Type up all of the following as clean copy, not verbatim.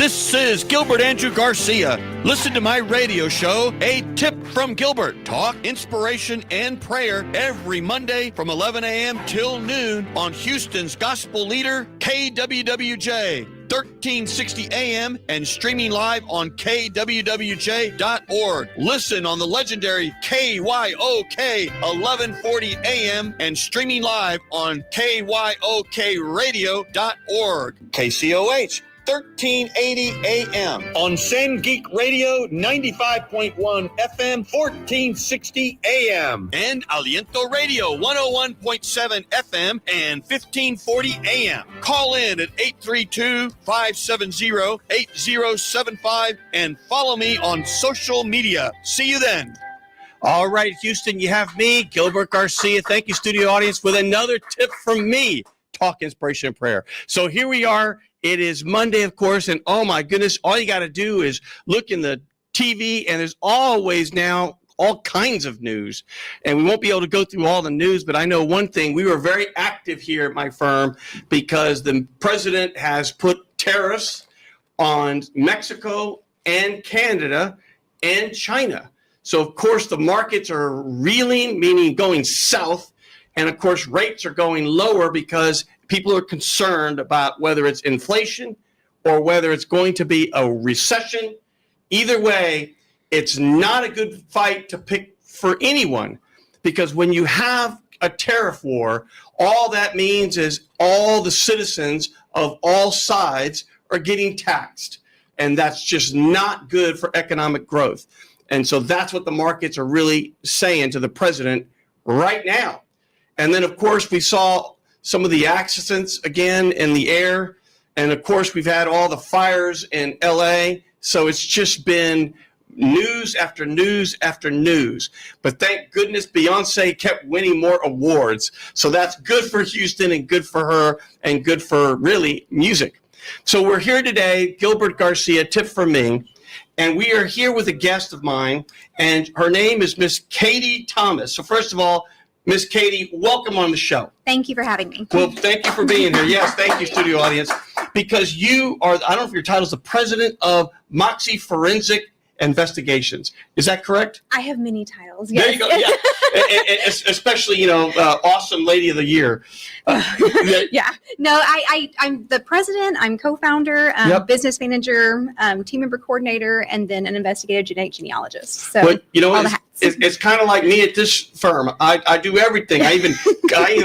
This is Gilbert Andrew Garcia. Listen to my radio show, A Tip from Gilbert. Talk, inspiration, and prayer every Monday from 11 a.m. till noon on Houston's gospel leader, KWWJ. 1360 AM and streaming live on kwwj.org. Listen on the legendary KYOK 1140 AM and streaming live on kyokradio.org. KCOH 1380 AM on San Geek Radio 95.1 FM 1460 AM and Aliento Radio 101.7 FM and 1540 AM. Call in at 832-570-8075 and follow me on social media. See you then. All right, Houston, you have me, Gilbert Garcia. Thank you, studio audience, with another tip from me. Talk, inspiration, and prayer. So here we are. It is Monday, of course, and oh my goodness, all you got to do is look in the TV, and there's always now all kinds of news. And we won't be able to go through all the news, but I know one thing. We were very active here at my firm because the president has put tariffs on Mexico and Canada and China. So, of course, the markets are reeling, meaning going south. And, of course, rates are going lower because people are concerned about whether it's inflation or whether it's going to be a recession. Either way, it's not a good fight to pick for anyone, because when you have a tariff war, all that means is all the citizens of all sides are getting taxed. And that's just not good for economic growth. And so that's what the markets are really saying to the president right now. And then, of course, we saw some of the accidents again in the air. And, of course, we've had all the fires in L.A. So it's just been news after news after news. But thank goodness Beyonce kept winning more awards. So that's good for Houston and good for her and good for, really, music. So we're here today, Gilbert Garcia, tip from me. And we are here with a guest of mine. And her name is Miss Katie Thomas. So first of all, Miss Katie, welcome on the show. Thank you for having me. Well, thank you for being here. Yes, thank you, studio audience. Because you are, I don't know if your title is the president of Moxxy Forensic Investigations. Is that correct? I have many titles. Yes. There you go. Yeah. and especially, awesome lady of the year. Yeah. No, I'm the president. I'm co-founder, business manager, team member coordinator, and then an investigative genealogist. So, all the hats. It's kind of like me at this firm. I do everything. I even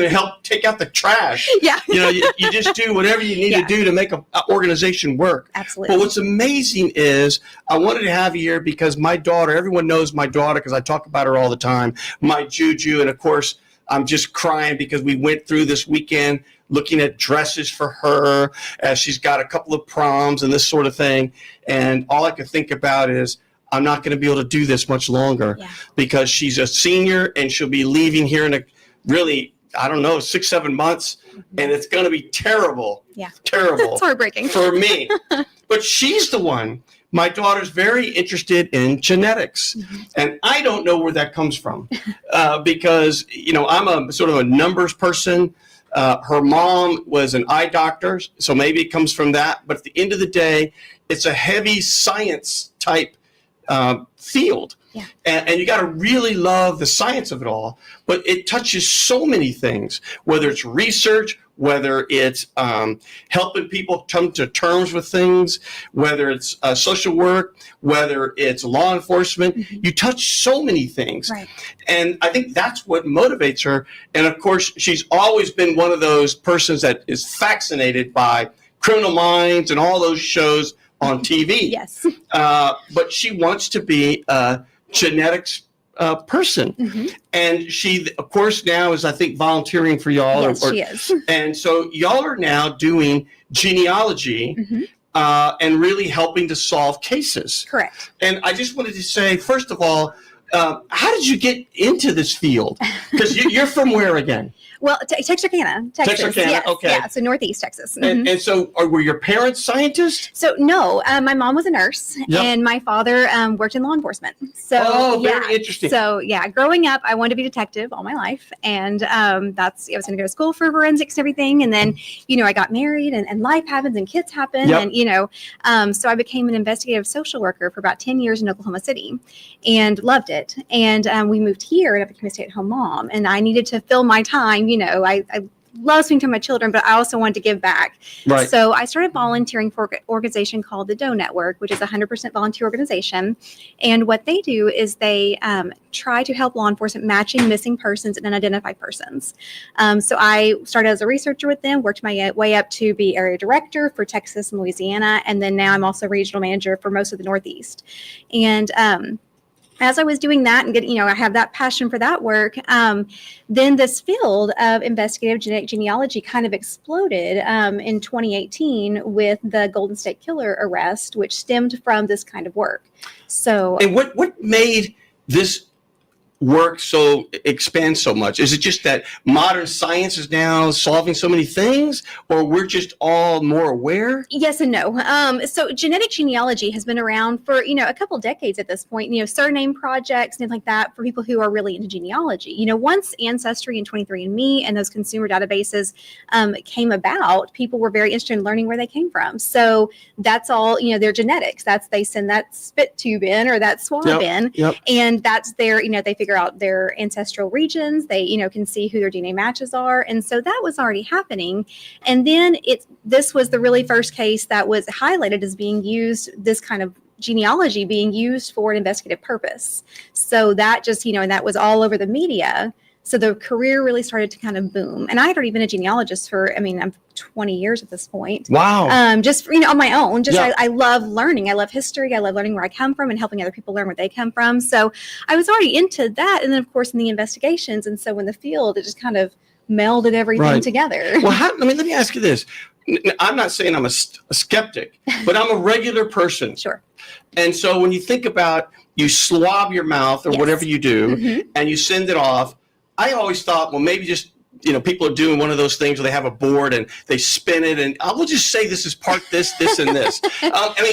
help take out the trash. Yeah. You just do whatever you need to do to make an organization work. Absolutely. But what's amazing is I wanted to have you here because my daughter, everyone knows my daughter because I talk about her all the time, my Juju. And of course, I'm just crying because we went through this weekend looking at dresses for her as she's got a couple of proms and this sort of thing. And all I could think about is, I'm not going to be able to do this much longer because she's a senior and she'll be leaving here in 6-7 months. And it's going to be terrible. Yeah. Terrible. It's heartbreaking. For me. But she's the one. My daughter's very interested in genetics. Mm-hmm. And I don't know where that comes from because, I'm a sort of a numbers person. Her mom was an eye doctor, so maybe it comes from that. But at the end of the day, it's a heavy science type field. Yeah. And you got to really love the science of it all. But it touches so many things, whether it's research, whether it's helping people come to terms with things, whether it's social work, whether it's law enforcement. Mm-hmm. You touch so many things. Right. And I think that's what motivates her. And, of course, she's always been one of those persons that is fascinated by Criminal Minds and all those shows on TV. Yes. But she wants to be a genetics person. Mm-hmm. And she, of course, now is, I think, volunteering for y'all. Yes, she is. And so y'all are now doing genealogy and really helping to solve cases. Correct. And I just wanted to say, first of all, how did you get into this field? Because you're from where again? Well, Texarkana, Texas. Texarkana, yes, okay. Yeah, so Northeast Texas. And so were your parents scientists? So no, my mom was a nurse, and my father worked in law enforcement. So very interesting. So growing up, I wanted to be a detective all my life, and I was going to go to school for forensics and everything. And then, I got married, and life happens, and kids happen, and so I became an investigative social worker for about 10 years in Oklahoma City, and loved it. And we moved here, and I became a stay-at-home mom, and I needed to fill my time. I love spending time with my children, but I also wanted to give back. Right. So I started volunteering for an organization called the DOE Network, which is a 100% volunteer organization. And what they do is they try to help law enforcement matching missing persons and unidentified persons. So I started as a researcher with them, worked my way up to be area director for Texas and Louisiana, and then now I'm also regional manager for most of the Northeast. And as I was doing that and I have that passion for that work, then this field of investigative genetic genealogy kind of exploded in 2018 with the Golden State Killer arrest, which stemmed from this kind of work. So, and what made this work expand so much? Is it just that modern science is now solving so many things, or we're just all more aware? Yes and no. So genetic genealogy has been around for a couple decades at this point. Surname projects, things like that, for people who are really into genealogy. Once Ancestry and 23andMe and those consumer databases came about, people were very interested in learning where they came from. So that's all their genetics. They send that spit tube in or that swab in, and that's their they figure out their ancestral regions. They can see who their DNA matches are, and so that was already happening. And then this was the really first case that was highlighted as being used, this kind of genealogy being used for an investigative purpose. So that just and that was all over the media. So the career really started to kind of boom. And I had already been a genealogist for, I'm 20 years at this point. Wow. Just, on my own. I love learning. I love history. I love learning where I come from and helping other people learn where they come from. So I was already into that. And then, of course, in the investigations. And so in the field, it just kind of melded everything together. Well, let me ask you this. I'm not saying I'm a skeptic, but I'm a regular person. Sure. And so when you think about you swab your mouth or whatever you do, and you send it off, I always thought, well, maybe just, people are doing one of those things where they have a board and they spin it, and I will just say this is part this, and this.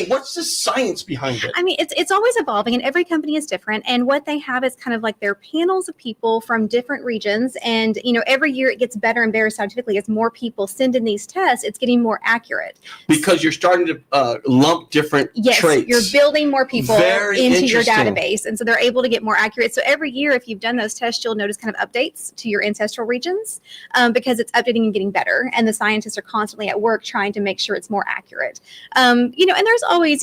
What's the science behind it? It's always evolving, and every company is different. And what they have is kind of like their panels of people from different regions. And, every year it gets better and better scientifically. As more people send in these tests, it's getting more accurate. Because you're starting to lump different traits. You're building more people into your database. And so they're able to get more accurate. So every year, if you've done those tests, you'll notice kind of updates to your ancestral regions. Because it's updating and getting better, and the scientists are constantly at work trying to make sure it's more accurate. And there's always,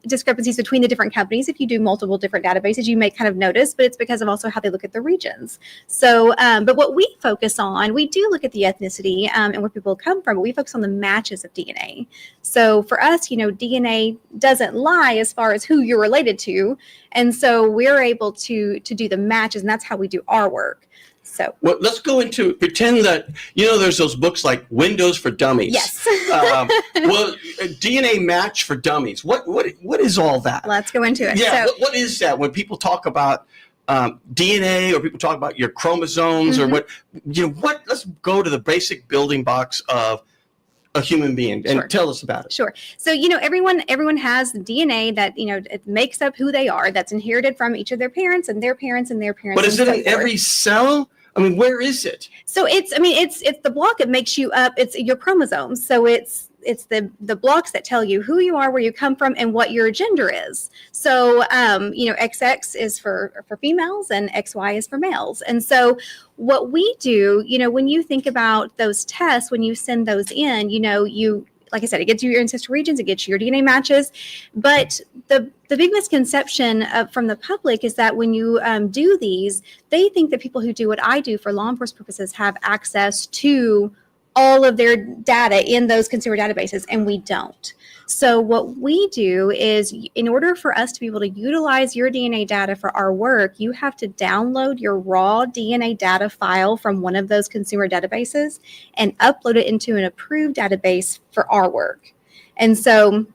discrepancies between the different companies. If you do multiple different databases, you may kind of notice, but it's because of also how they look at the regions. So, but what we focus on, we do look at the ethnicity and where people come from, but we focus on the matches of DNA. So for us, DNA doesn't lie as far as who you're related to, and so we're able to do the matches, and that's how we do our work. So, well, let's go into pretend that there's those books like Windows for Dummies. Yes. Well, DNA match for dummies. What is all that? Let's go into it. Yeah. So, what is that? When people talk about DNA, or people talk about your chromosomes, or what? Let's go to the basic building blocks of a human being and tell us about it. Sure. So, everyone has DNA that, it makes up who they are. That's inherited from each of their parents and their parents and their parents. But is it in every cell? Where is it? So it's the block that makes you up. It's your chromosomes. So it's the blocks that tell you who you are, where you come from, and what your gender is. So, XX is for females and XY is for males. And so what we do, when you think about those tests, when you send those in, like I said, it gets you your ancestral regions, it gets you your DNA matches. But the big misconception from the public is that when you do these, they think that people who do what I do for law enforcement purposes have access to all of their data in those consumer databases, and we don't. So what we do is, in order for us to be able to utilize your DNA data for our work, you have to download your raw DNA data file from one of those consumer databases and upload it into an approved database for our work. And so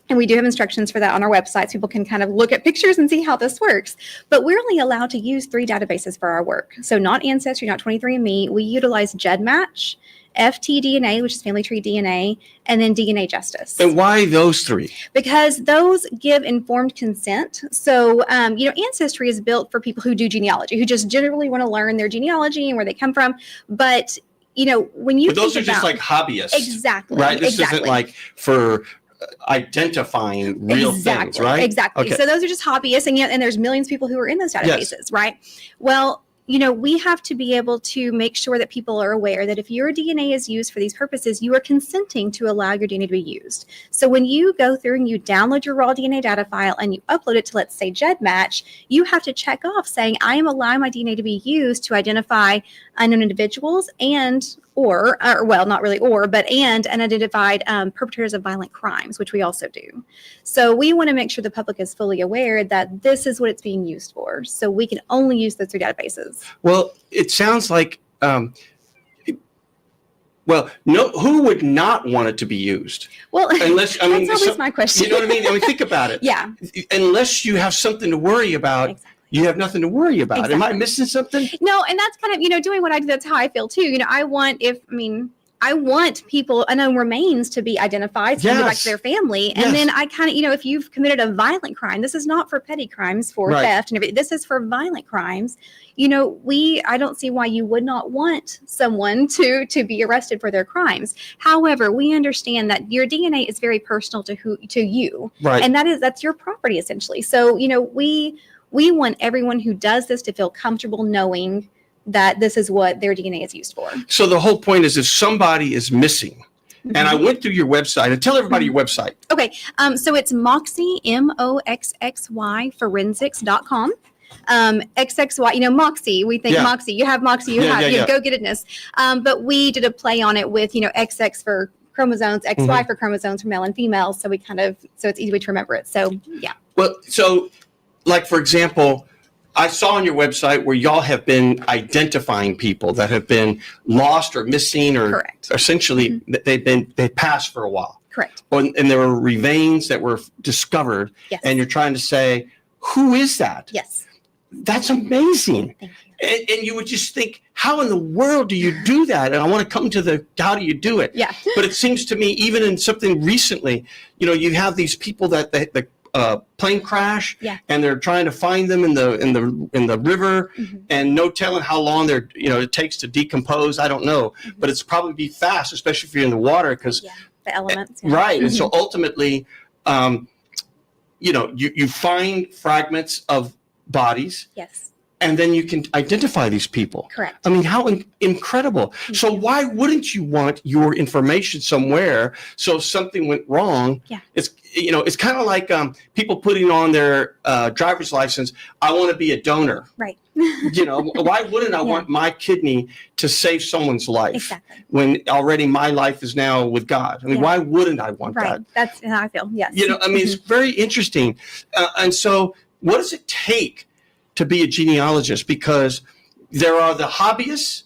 And we do have instructions for that on our website, so people can kind of look at pictures and see how this works. But we're only allowed to use 3 databases for our work. So not Ancestry, not 23andMe. We utilize GEDmatch, FTDNA, which is Family Tree DNA, and then DNA Justice. And why those 3? Because those give informed consent. So, Ancestry is built for people who do genealogy, who just generally want to learn their genealogy and where they come from. But, when you But those are just like hobbyists. Exactly. Right? This isn't like for identifying real things, right? Exactly. Okay. So those are just hobbyists, and there's millions of people who are in those databases, right? Well, we have to be able to make sure that people are aware that if your DNA is used for these purposes, you are consenting to allow your DNA to be used. So when you go through and you download your raw DNA data file and you upload it to, let's say, GEDmatch, you have to check off saying, I am allowing my DNA to be used to identify unknown individuals and unidentified perpetrators of violent crimes, which we also do. So we want to make sure the public is fully aware that this is what it's being used for. So we can only use those 3 databases. Well, it sounds like, who would not want it to be used? Well, unless, that's always my question. You know what I mean? Think about it. Yeah. Unless you have something to worry about. Exactly. You have nothing to worry about. Exactly. Am I missing something? No, and that's kind of, doing what I do. That's how I feel too. I want people, unknown remains to be identified, to go back to their family. And then I kind of, if you've committed a violent crime, this is not for petty crimes, for theft and everything. This is for violent crimes. I don't see why you would not want someone to be arrested for their crimes. However, we understand that your DNA is very personal to you. Right. And that's your property essentially. So, we want everyone who does this to feel comfortable knowing that this is what their DNA is used for. So the whole point is if somebody is missing, and I went through your website, and tell everybody your website. Okay, so it's Moxxy, Moxxy, forensics.com. XXY, Moxxy, we think Moxxy, you have Moxxy, you have go-gettedness. But we did a play on it with, XX for chromosomes, XY for chromosomes for male and female. So so it's easy to remember it. So, yeah. Well, so like, for example, I saw on your website where y'all have been identifying people that have been lost or missing, or Correct. Essentially they passed for a while. Correct. And there were remains that were discovered. Yes. And you're trying to say, who is that? Yes. That's amazing. Thank you. And you would just think, how in the world do you do that? And I want to come to how do you do it? Yeah. But it seems to me, even in something recently, you have these people that the plane crash, and they're trying to find them in the river, and no telling how long it takes to decompose. I don't know, but it's probably be fast, especially if you're in the water, because the elements. Right, and so ultimately, you find fragments of bodies. Yes. And then you can identify these people. Correct. I mean, how incredible. So why wouldn't you want your information somewhere? So if something went wrong, it's kind of like people putting on their driver's license, I want to be a donor. Right. Why wouldn't I want my kidney to save someone's life? Exactly. When already my life is now with God? I mean, why wouldn't I want that? That's how I feel, yes. It's very interesting. And so what does it take to be a genealogist? Because there are the hobbyists,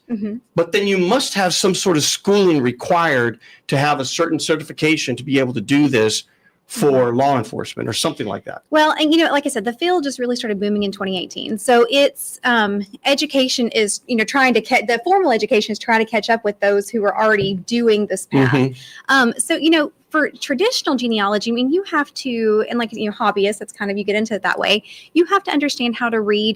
but then you must have some sort of schooling required to have a certain certification to be able to do this for law enforcement or something like that. Well, and like I said, the field just really started booming in 2018. So it's education is, trying to the formal education is trying to catch up with those who are already doing this path. So, for traditional genealogy, you have to, and like, hobbyists, that's kind of, you get into it that way. You have to understand how to read,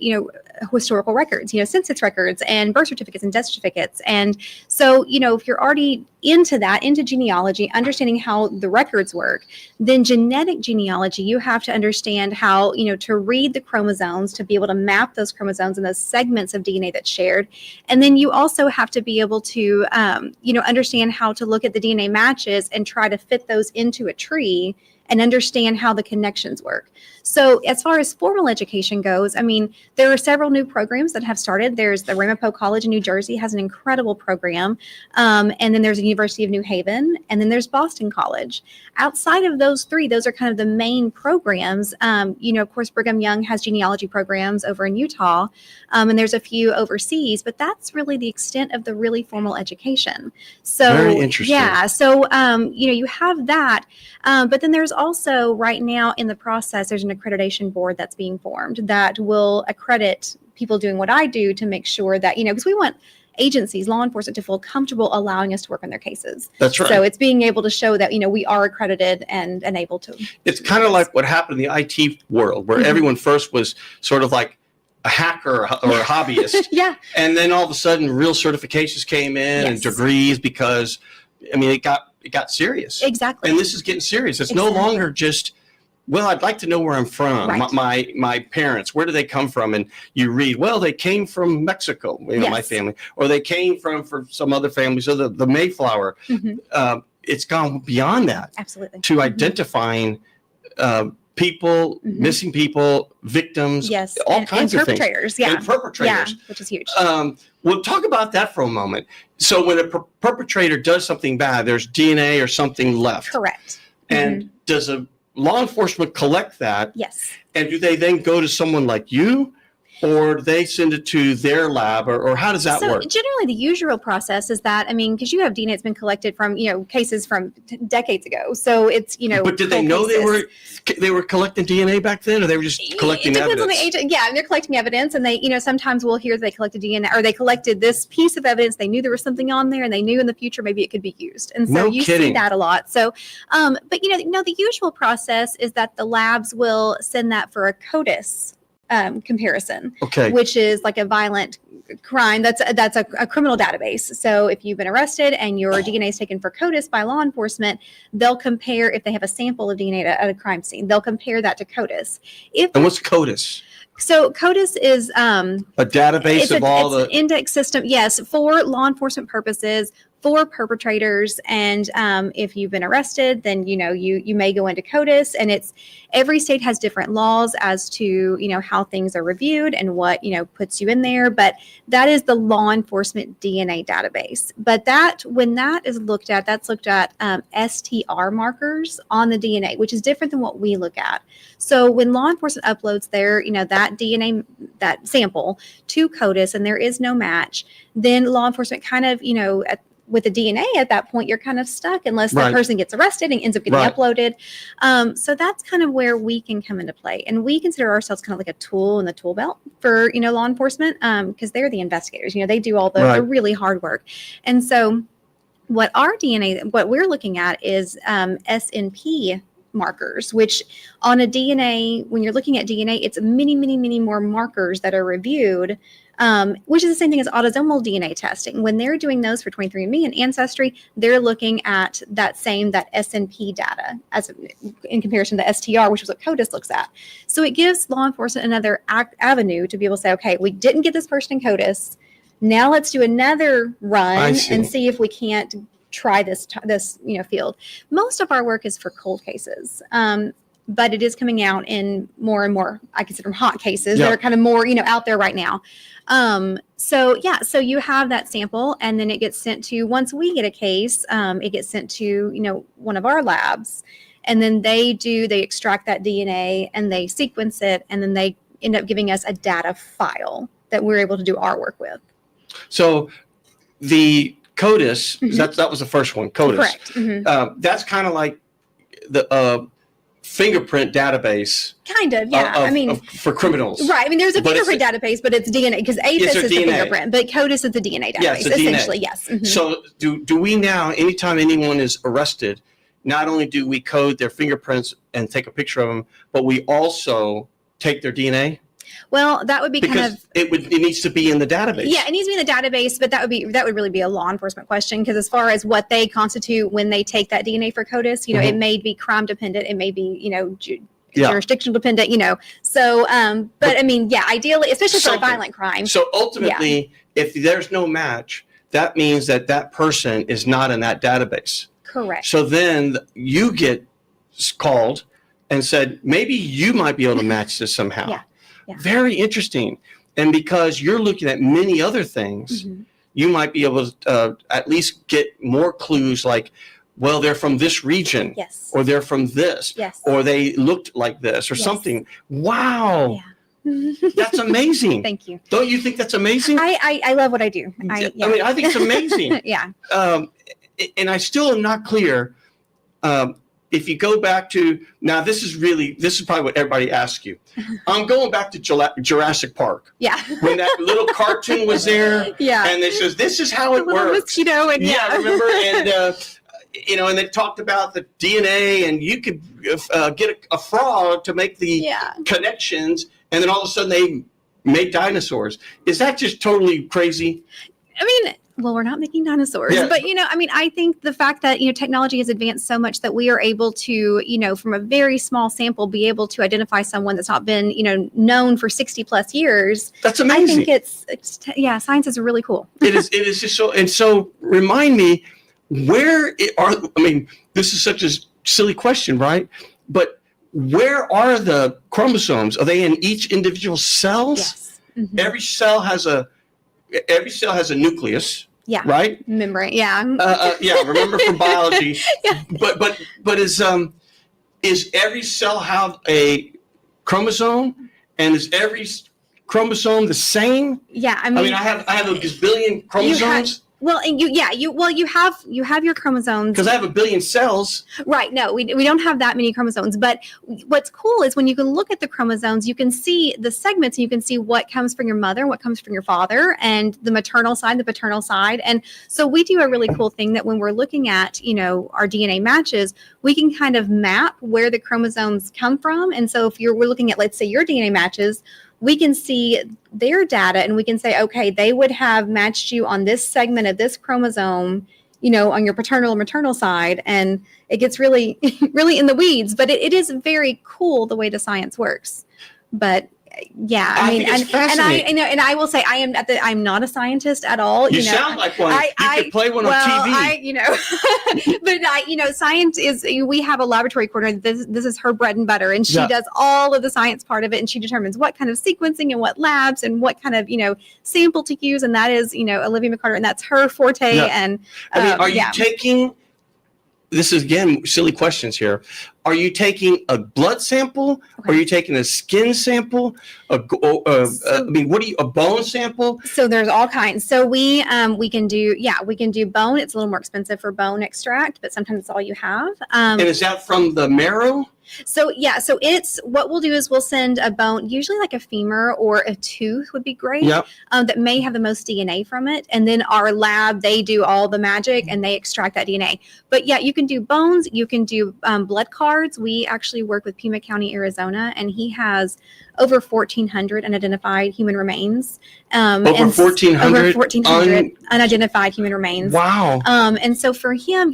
historical records, census records and birth certificates and death certificates. And so, if you're already into genealogy, understanding how the records work, then genetic genealogy, you have to understand how, to read the chromosomes, to be able to map those chromosomes and those segments of DNA that's shared. And then you also have to be able to, understand how to look at the DNA matches and try to fit those into a tree and understand how the connections work. So as far as formal education goes, there are several new programs that have started. There's the Ramapo College in New Jersey has an incredible program. And then there's the University of New Haven, and then there's Boston College. Outside of those 3, those are kind of the main programs. Of course, Brigham Young has genealogy programs over in Utah, and there's a few overseas, but that's really the extent of the really formal education. So, very interesting. Yeah. So, you have that. But then there's also right now in the process, there's an accreditation board that's being formed that will accredit people doing what I do to make sure that, because we want agencies, law enforcement, to feel comfortable allowing us to work on their cases. That's right. So it's being able to show that, we are accredited and able to. It's kind of like what happened in the IT world, where everyone first was sort of like a hacker or a hobbyist. Yeah. And then all of a sudden real certifications came in and degrees, because it got serious. Exactly. And this is getting serious. It's no longer just, well, I'd like to know where I'm from. Right. My parents, where do they come from? And you read, well, they came from Mexico, my family, or they came from some other family. So the Mayflower, it's gone beyond that. Absolutely. To identifying people, missing people, victims, all kinds of things. Perpetrators, And perpetrators. Yeah, which is huge. We'll talk about that for a moment. So when a perpetrator does something bad, there's DNA or something left. Correct. And does a law enforcement collect that? Yes. And do they then go to someone like you, or do they send it to their lab, or how does that work? Generally, the usual process is that, because you have DNA that's been collected from, cases from decades ago. So it's, But did they know they were collecting DNA back then, or they were just collecting evidence? It depends on the agent. Yeah, and they're collecting evidence, and they, sometimes we'll hear they collected DNA, or they collected this piece of evidence. They knew there was something on there, and they knew in the future maybe it could be used. And so see that a lot. So, but the usual process is that the labs will send that for a CODIS comparison, which is like a violent crime. That's a criminal database. So if you've been arrested and your DNA is taken for CODIS by law enforcement, they'll compare, if they have a sample of DNA at a crime scene, they'll compare that to CODIS. And what's CODIS? So CODIS is a database of all the an index system, yes, for law enforcement purposes, for perpetrators. And if you've been arrested, then you may go into CODIS, and every state has different laws as to how things are reviewed and what puts you in there. But that is the law enforcement DNA database. But when that is looked at, that's looked at STR markers on the DNA, which is different than what we look at. So when law enforcement uploads their that DNA, that sample, to CODIS, and there is no match, then law enforcement kind of with the DNA at that point, you're kind of stuck unless that person gets arrested and ends up getting uploaded. So that's kind of where we can come into play. And we consider ourselves kind of like a tool in the tool belt for, law enforcement, because they're the investigators. They do all the really hard work. And so what we're looking at is SNP markers, which on a DNA, when you're looking at DNA, it's many, many, many more markers that are reviewed, which is the same thing as autosomal DNA testing. When they're doing those for 23andMe and Ancestry, they're looking at that SNP data in comparison to STR, which is what CODIS looks at. So it gives law enforcement another avenue to be able to say, okay, we didn't get this person in CODIS. Now let's do another run and see if we can't try this field. Most of our work is for cold cases. But it is coming out in more and more, I consider them hot cases that are kind of more, out there right now. So you have that sample, and then it gets sent to, once we get a case, it gets sent to, one of our labs, and then they extract that DNA and they sequence it, and then they end up giving us a data file that we're able to do our work with. So the CODIS, that was the first one, CODIS. Correct. That's kind of like the fingerprint database. Kind of, yeah. For criminals. Right. There's a fingerprint database, but it's DNA, because APHIS is the fingerprint, but CODIS is the DNA database, essentially, yes. So do we now, anytime anyone is arrested, not only do we code their fingerprints and take a picture of them, but we also take their DNA? Well, that would be because it needs to be in the database. Yeah, it needs to be in the database, but that would really be a law enforcement question, because as far as what they constitute when they take that DNA for CODIS, it may be crime dependent, it may be jurisdictional dependent, So, but ideally, especially for a violent crime. So ultimately, if there's no match, that means that person is not in that database. Correct. So then you get called and said, maybe you might be able to match this somehow. Yeah. Very interesting. And because you're looking at many other things, you might be able to at least get more clues, like, well, they're from this region, or they're from this, or they looked like this, or something. Wow. Yeah. That's amazing. Thank you. Don't you think that's amazing? I love what I do. I think it's amazing. Yeah. And I still am not clear. if you go back to, now this is probably what everybody asks you. I'm going back to Jurassic Park. Yeah. When that little cartoon was there. Yeah. And they says, this is how it works. Mosquito and yeah, remember? And, and they talked about the DNA, and you could get a frog to make the connections, and then all of a sudden they made dinosaurs. Is that just totally crazy? I mean, well, we're not making dinosaurs, but I think the fact that, technology has advanced so much that we are able to, from a very small sample, be able to identify someone that's not been, known for 60 plus years. That's amazing. I think science is really cool. It is just so, and so remind me, this is such a silly question, right? But where are the chromosomes? Are they in each individual cells? Yes. Mm-hmm. Every cell has a nucleus. Yeah. Right. Membrane. Yeah. Remember from biology. Yeah. But is every cell have a chromosome, and is every chromosome the same? Yeah. I have a gazillion chromosomes. You have your chromosomes. Because I have a billion cells. Right. No, we don't have that many chromosomes. But what's cool is when you can look at the chromosomes, you can see the segments, and you can see what comes from your mother, what comes from your father, and the maternal side, the paternal side. And so we do a really cool thing that when we're looking at, our DNA matches, we can kind of map where the chromosomes come from. And so if we're looking at, let's say, your DNA matches, we can see their data, and we can say, okay, they would have matched you on this segment of this chromosome, on your paternal or maternal side. And it gets really, really in the weeds, but it is very cool the way the science works. But yeah, I will say I'm not a scientist at all. You sound like one. You could play one on TV. But science is. We have a laboratory coordinator. This is her bread and butter, and she does all of the science part of it, and she determines what kind of sequencing and what labs and what kind of sample to use, and that is Olivia McCarter, and that's her forte. Yeah. And are you taking? This is, again, silly questions here. Are you taking a blood sample? Okay. Are you taking a skin sample? A bone sample? So there's all kinds. So we can do bone. It's a little more expensive for bone extract, but sometimes it's all you have. And is that from the marrow? So it's what we'll do is we'll send a bone, usually like a femur or a tooth would be great. Yep. That may have the most DNA from it. And then our lab, they do all the magic and they extract that DNA. But you can do bones, you can do blood cards. We actually work with Pima County, Arizona, and he has over 1,400 unidentified human remains. Over 1,400 unidentified human remains. Wow. And so for him,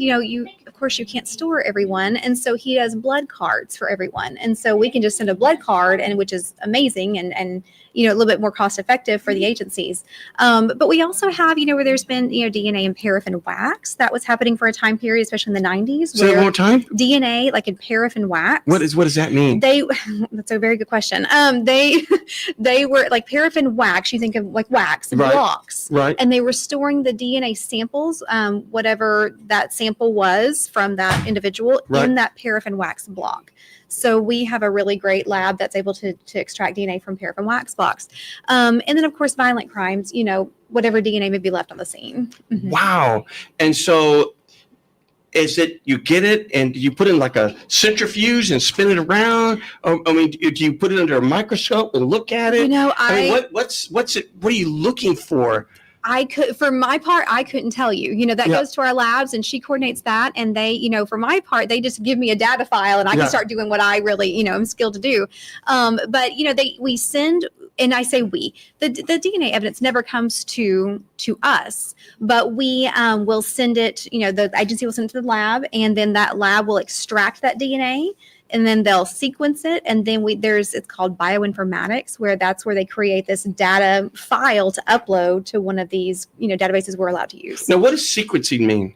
of course, you can't store everyone. And so he does blood cards for everyone. And so we can just send a blood card, and which is amazing and a little bit more cost effective for the agencies. But we also have, where there's been, DNA in paraffin wax. That was happening for a time period, especially in the 90s. Say it one more time? DNA, like in paraffin wax. What does that mean? That's a very good question. They were like paraffin wax. You think of like wax and blocks. Right. And they were storing the DNA samples, whatever that sample was from that individual, in that paraffin wax block. So we have a really great lab that's able to extract DNA from paraffin wax blocks. And then, of course, violent crimes, whatever DNA may be left on the scene. Mm-hmm. Wow. And so is it you get it and you put it in like a centrifuge and spin it around? Do you put it under a microscope and look at it? What are you looking for? For my part, I couldn't tell you. That goes to our labs, and she coordinates that. And they, for my part, they just give me a data file, and I can start doing what I really, am skilled to do. But we send, and I say we, the DNA evidence never comes to us, but we will send it. The agency will send it to the lab, and then that lab will extract that DNA. And then they'll sequence it, and then it's called bioinformatics, where they create this data file to upload to one of these, databases we're allowed to use. Now, what does sequencing mean?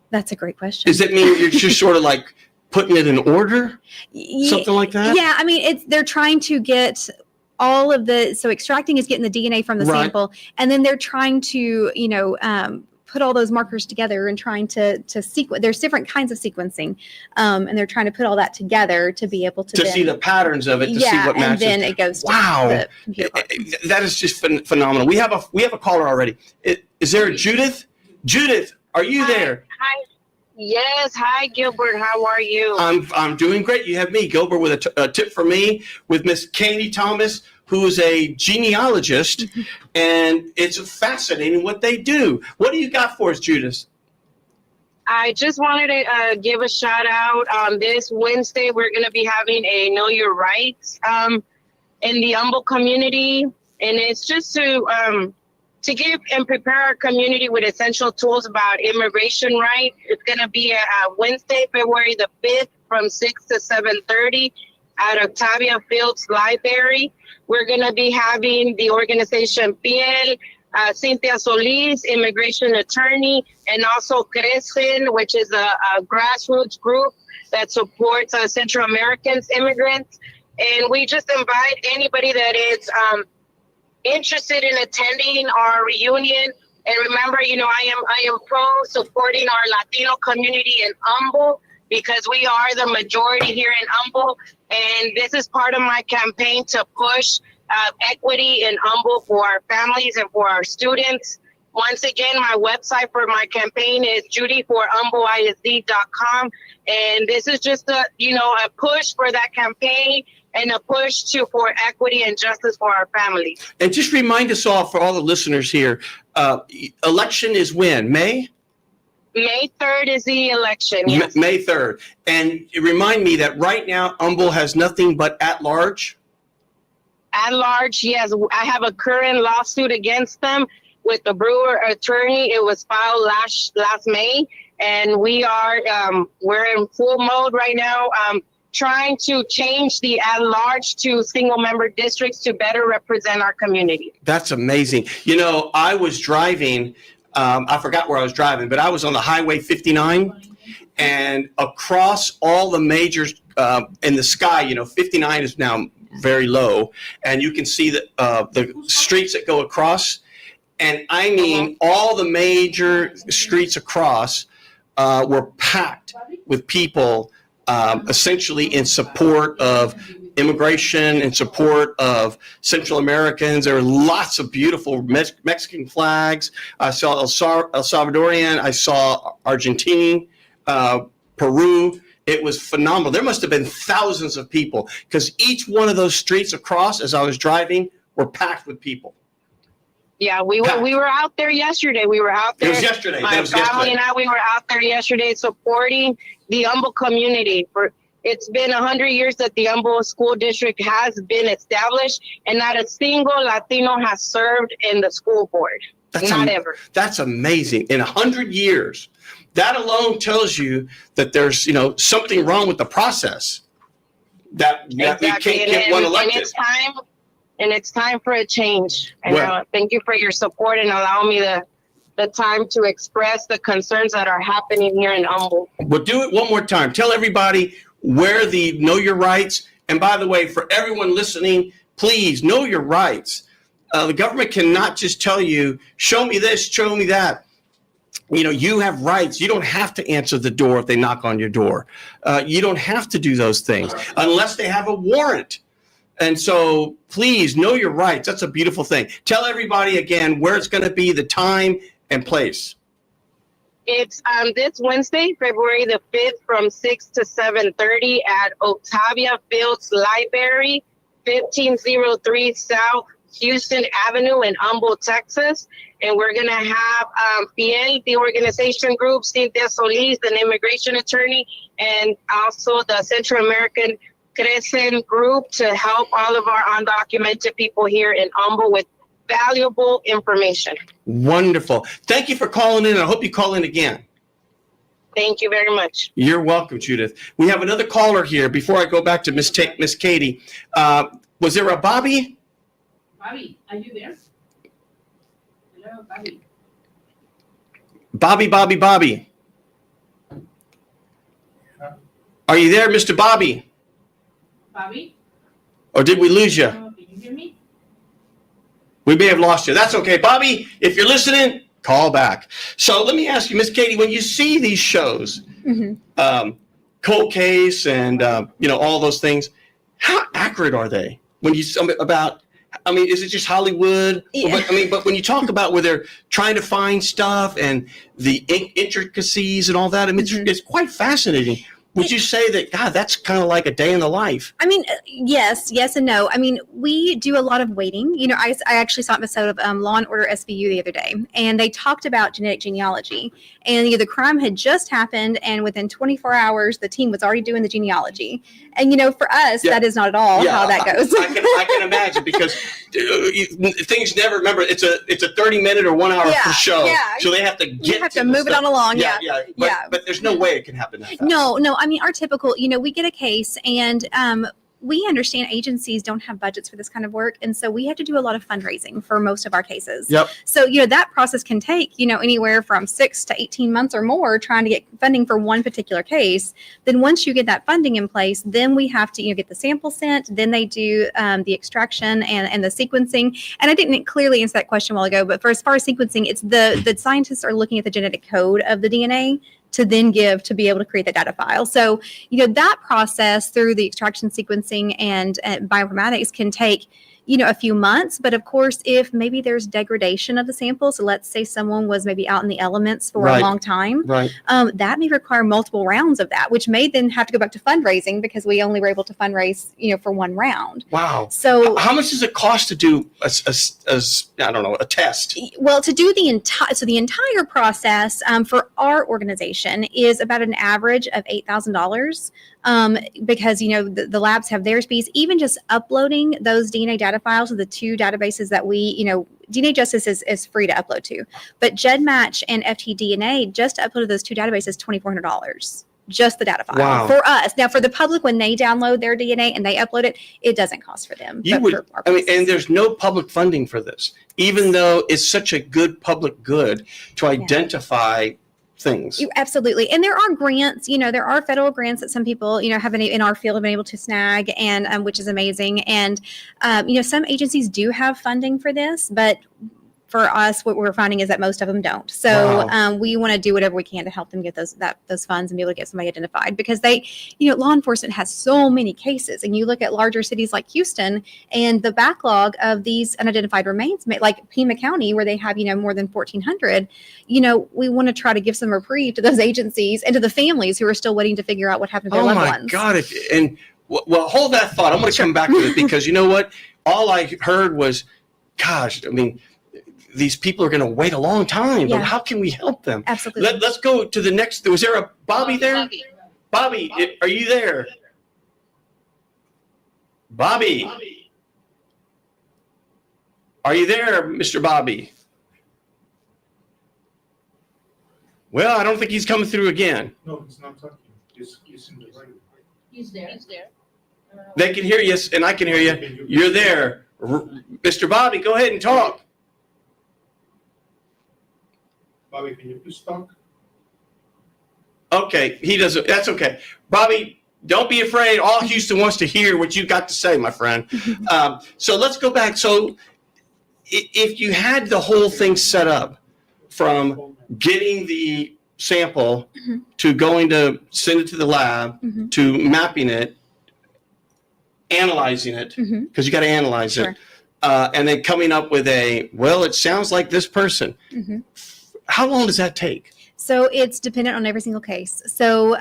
That's a great question. Does it mean you're just sort of like putting it in order? Something like that? Yeah, they're trying to get all of so extracting is getting the DNA from the sample, and then they're trying to, put all those markers together and trying to sequence. There's different kinds of sequencing, and they're trying to put all that together to be able to see the patterns of it, to see what matches. And then it goes to the computer part. That is just phenomenal. We have a caller already. Is there a Judith? Judith, are you there? Hi. Yes. Hi, Gilbert. How are you? I'm doing great. You have me, Gilbert, with a tip for me with Miss Katie Thomas, who is a genealogist, and it's fascinating what they do. What do you got for us, Judith? I just wanted to give a shout out. This Wednesday, we're going to be having a Know Your Rights in the Humble community, and it's just to give and prepare our community with essential tools about immigration rights. It's going to be Wednesday, February the 5th from 6 to 7:30 at Octavia Fields Library. We're going to be having the organization Piel, Cynthia Solis, immigration attorney, and also Crecen, which is a grassroots group that supports Central Americans immigrants. And we just invite anybody that is interested in attending our reunion. And remember, I am pro supporting our Latino community in Humble, because we are the majority here in Humble. And this is part of my campaign to push equity in Humble for our families and for our students. Once again, my website for my campaign is judyforhumbleisd.com. And this is just a push for that campaign and a push for equity and justice for our families. And just remind us all, for all the listeners here, election is when? May 3rd is the election. Yes. May 3rd. And remind me that right now, Humble has nothing but at large. At large, yes. I have a current lawsuit against them with the Brewer attorney. It was filed last May, and we're in full mode right now, trying to change the at large to single member districts to better represent our community. That's amazing. I was driving. I forgot where I was driving, but I was on the Highway 59, and across all the majors in the sky. 59 is now very low, and you can see the streets that go across, and I mean all the major streets across were packed with people, essentially in support of immigration, in support of Central Americans. There were lots of beautiful Mexican flags. I saw El Salvadorian, I saw Argentine, Peru. It was phenomenal. There must have been thousands of people, because each one of those streets across, as I was driving, were packed with people. Yeah, we were out there yesterday. We were out there. It was yesterday. My family and I, we were out there yesterday supporting the Humble community. It's been 100 years that the Humble School District has been established, and not a single Latino has served in the school board. Not ever. That's amazing. In 100 years. That alone tells you that there's, something wrong with the process. That we can't get one elected. And it's time for a change. And thank you for your support and allowing me the time to express the concerns that are happening here in Humble. Well, do it one more time. Tell everybody where the Know Your Rights. And by the way, for everyone listening, please know your rights. The government cannot just tell you, show me this, show me that. You have rights. You don't have to answer the door if they knock on your door. You don't have to do those things unless they have a warrant. And so please know your rights. That's a beautiful thing. Tell everybody again where it's going to be, the time and place. It's this Wednesday, February the 5th from 6 to 7:30 at Octavia Fields Library, 1503 South Houston Avenue in Humble, Texas. And we're going to have Piel, the organization group, Cynthia Solis, an immigration attorney, and also the Central American Crecen group to help all of our undocumented people here in Humble with valuable information. Wonderful. Thank you for calling in. I hope you call in again. Thank you very much. You're welcome, Judith. We have another caller here. Before I go back to Miss Katie, was there a Bobby? Bobby, are you there? Hello, Bobby. Bobby. Bobby. Are you there, Mr. Bobby? Bobby? Or did we lose you? Can you hear me? We may have lost you. That's okay. Bobby, if you're listening, call back. So let me ask you, Miss Katie, when you see these shows, cold case and, all those things, how accurate are they? When you about I mean, is it just Hollywood? Yeah. But when you talk about where they're trying to find stuff and the intricacies and all that, I mean, it's quite fascinating. Would you say that, God, that's kind of like a day in the life? I mean, yes and no. I mean, we do a lot of waiting. You know, I actually saw an episode of Law and Order SVU the other day, and they talked about genetic genealogy. And the crime had just happened, and within 24 hours, the team was already doing the genealogy. And, you know, for us, that is not at all how that goes. I can imagine, because things never, remember, it's a 30-minute or 1 hour show. Yeah. So they have to get You have to move it on along. But there's no way it can happen that fast. No. I mean, our typical, you know, we get a case, and we understand agencies don't have budgets for this kind of work. And so we have to do a lot of fundraising for most of our cases. Yep. So, you know, that process can take, you know, anywhere from 6 to 18 months or more trying to get funding for one particular case. Then once you get that funding in place, then we have to, you know, get the sample sent. Then they do the extraction and the sequencing. And I didn't clearly answer that question a while ago, but for as far as sequencing, it's the scientists are looking at the genetic code of the DNA to then give to be able to create the data file. So, you know, that process through the extraction, sequencing, and bioinformatics can take, you know, a few months. But of course, if maybe there's degradation of the sample, so let's say someone was maybe out in the elements for a long time, that may require multiple rounds of that, which may then have to go back to fundraising because we only were able to fundraise, you know, for one round. Wow. So how much does it cost to do I don't know, a test? Well, to do the entire process for our organization is about an average of $8,000. Because, you know, the labs have their fees. Even just uploading those DNA data files to the two databases that we, you know, DNA Justice is free to upload to, but GEDmatch and FTDNA, just to upload to those two databases, $2,400. Just the data file for us. Now, for the public, when they download their DNA and they upload it, it doesn't cost for them. And there's no public funding for this, even though it's such a good public good to identify things. Absolutely. And there are grants, you know, there are federal grants that some people, you know, have in our field have been able to snag, and which is amazing. And, you know, some agencies do have funding for this, but for us, what we're finding is that most of them don't. So we want to do whatever we can to help them get those funds and be able to get somebody identified, because they, you know, law enforcement has so many cases. And you look at larger cities like Houston, and the backlog of these unidentified remains, like Pima County, where they have, you know, more than 1,400, you know, we want to try to give some reprieve to those agencies and to the families who are still waiting to figure out what happened to their loved ones. Oh my God. Well, hold that thought. I'm going to come back to it, because you know what? All I heard was, gosh, I mean, these people are going to wait a long time, but how can we help them? Absolutely. Let's go to the next. Was there a Bobby there? Bobby, are you there? Bobby. Are you there, Mr. Bobby? Well, I don't think he's coming through again. No, he's not talking. He's in the right. He's there. They can hear you, and I can hear you. You're there. Mr. Bobby, go ahead and talk. Bobby, can you please talk? Okay, he doesn't. That's okay. Bobby, don't be afraid. All Houston wants to hear what you got to say, my friend. So let's go back. So if you had the whole thing set up from getting the sample to going to send it to the lab to mapping it, analyzing it, because you got to analyze it, and then coming up with it sounds like this person. How long does that take? So it's dependent on every single case. So,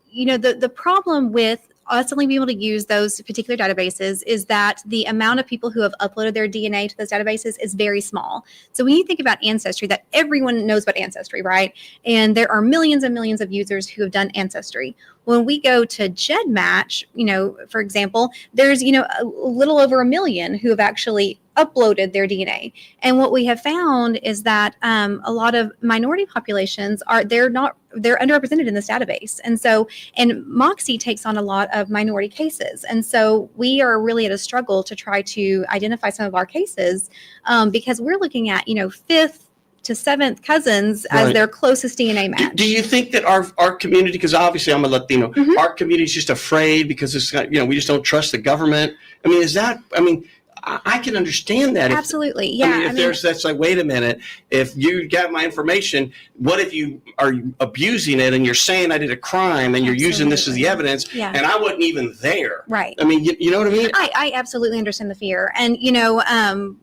you know, the problem with us only being able to use those particular databases is that the amount of people who have uploaded their DNA to those databases is very small. So when you think about Ancestry, that everyone knows about Ancestry, right? And there are millions and millions of users who have done Ancestry. When we go to GEDmatch, you know, for example, there's, you know, a little over 1 million who have actually uploaded their DNA. And what we have found is that a lot of minority populations they're underrepresented in this database. And so, and Moxxy takes on a lot of minority cases. And so we are really at a struggle to try to identify some of our cases because we're looking at, you know, 5th to 7th cousins as their closest DNA match. Do you think that our community, because obviously I'm a Latino, our community is just afraid because it's, you know, we just don't trust the government. I mean, I can understand that. Absolutely. Yeah. I mean, that's like, wait a minute, if you got my information, what if you are abusing it and you're saying I did a crime and you're using this as the evidence and I wasn't even there? Right. I mean, you know what I mean? I absolutely understand the fear. And, you know,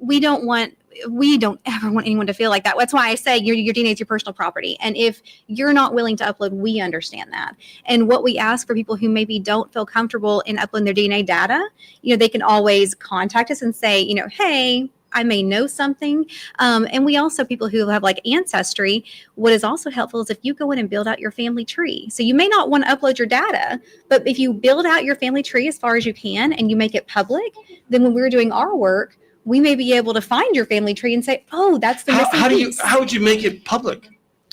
we don't ever want anyone to feel like that. That's why I say your DNA is your personal property. And if you're not willing to upload, we understand that. And what we ask for people who maybe don't feel comfortable in uploading their DNA data, you know, they can always contact us and say, you know, hey, I may know something. And we also, people who have like Ancestry, what is also helpful is if you go in and build out your family tree. So you may not want to upload your data, but if you build out your family tree as far as you can and you make it public, then when we're doing our work, we may be able to find your family tree and say, oh, that's the missing piece. How would you make it public?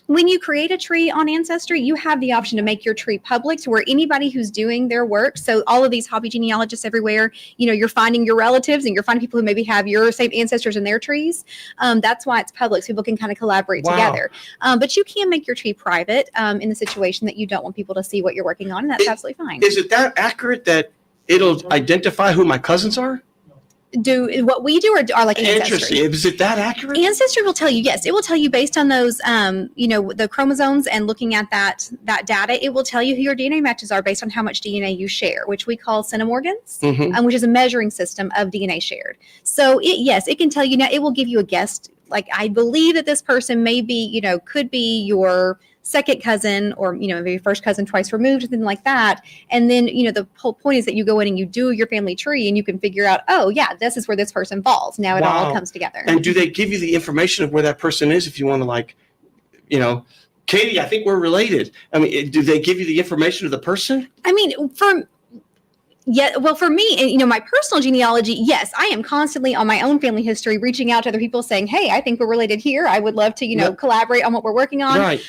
When you create a tree on Ancestry, you have the option to make your tree public to where anybody who's doing their work, so all of these hobby genealogists everywhere, you know, you're finding your relatives and you're finding people who maybe have your same ancestors in their trees. That's why it's public, so people can kind of collaborate together. But you can make your tree private in the situation that you don't want people to see what you're working on, and that's absolutely fine. Is it that accurate that it'll identify who my cousins are? Do what we do, or like Ancestry? Interesting. Is it that accurate? Ancestry will tell you, yes, it will tell you based on those, you know, the chromosomes and looking at that data, it will tell you who your DNA matches are based on how much DNA you share, which we call centimorgans, which is a measuring system of DNA shared. So it can tell you now, it will give you a guess. Like, I believe that this person may be, you know, could be your second cousin, or, you know, maybe first cousin twice removed, something like that. And then, you know, the whole point is that you go in and you do your family tree and you can figure out, oh yeah, this is where this person falls. Now it all comes together. And do they give you the information of where that person is if you want to, like, you know, Katie, I think we're related. I mean, do they give you the information of the person? I mean, for me, and, you know, my personal genealogy, yes, I am constantly on my own family history, reaching out to other people saying, hey, I think we're related here. I would love to, you know, collaborate on what we're working on. Right.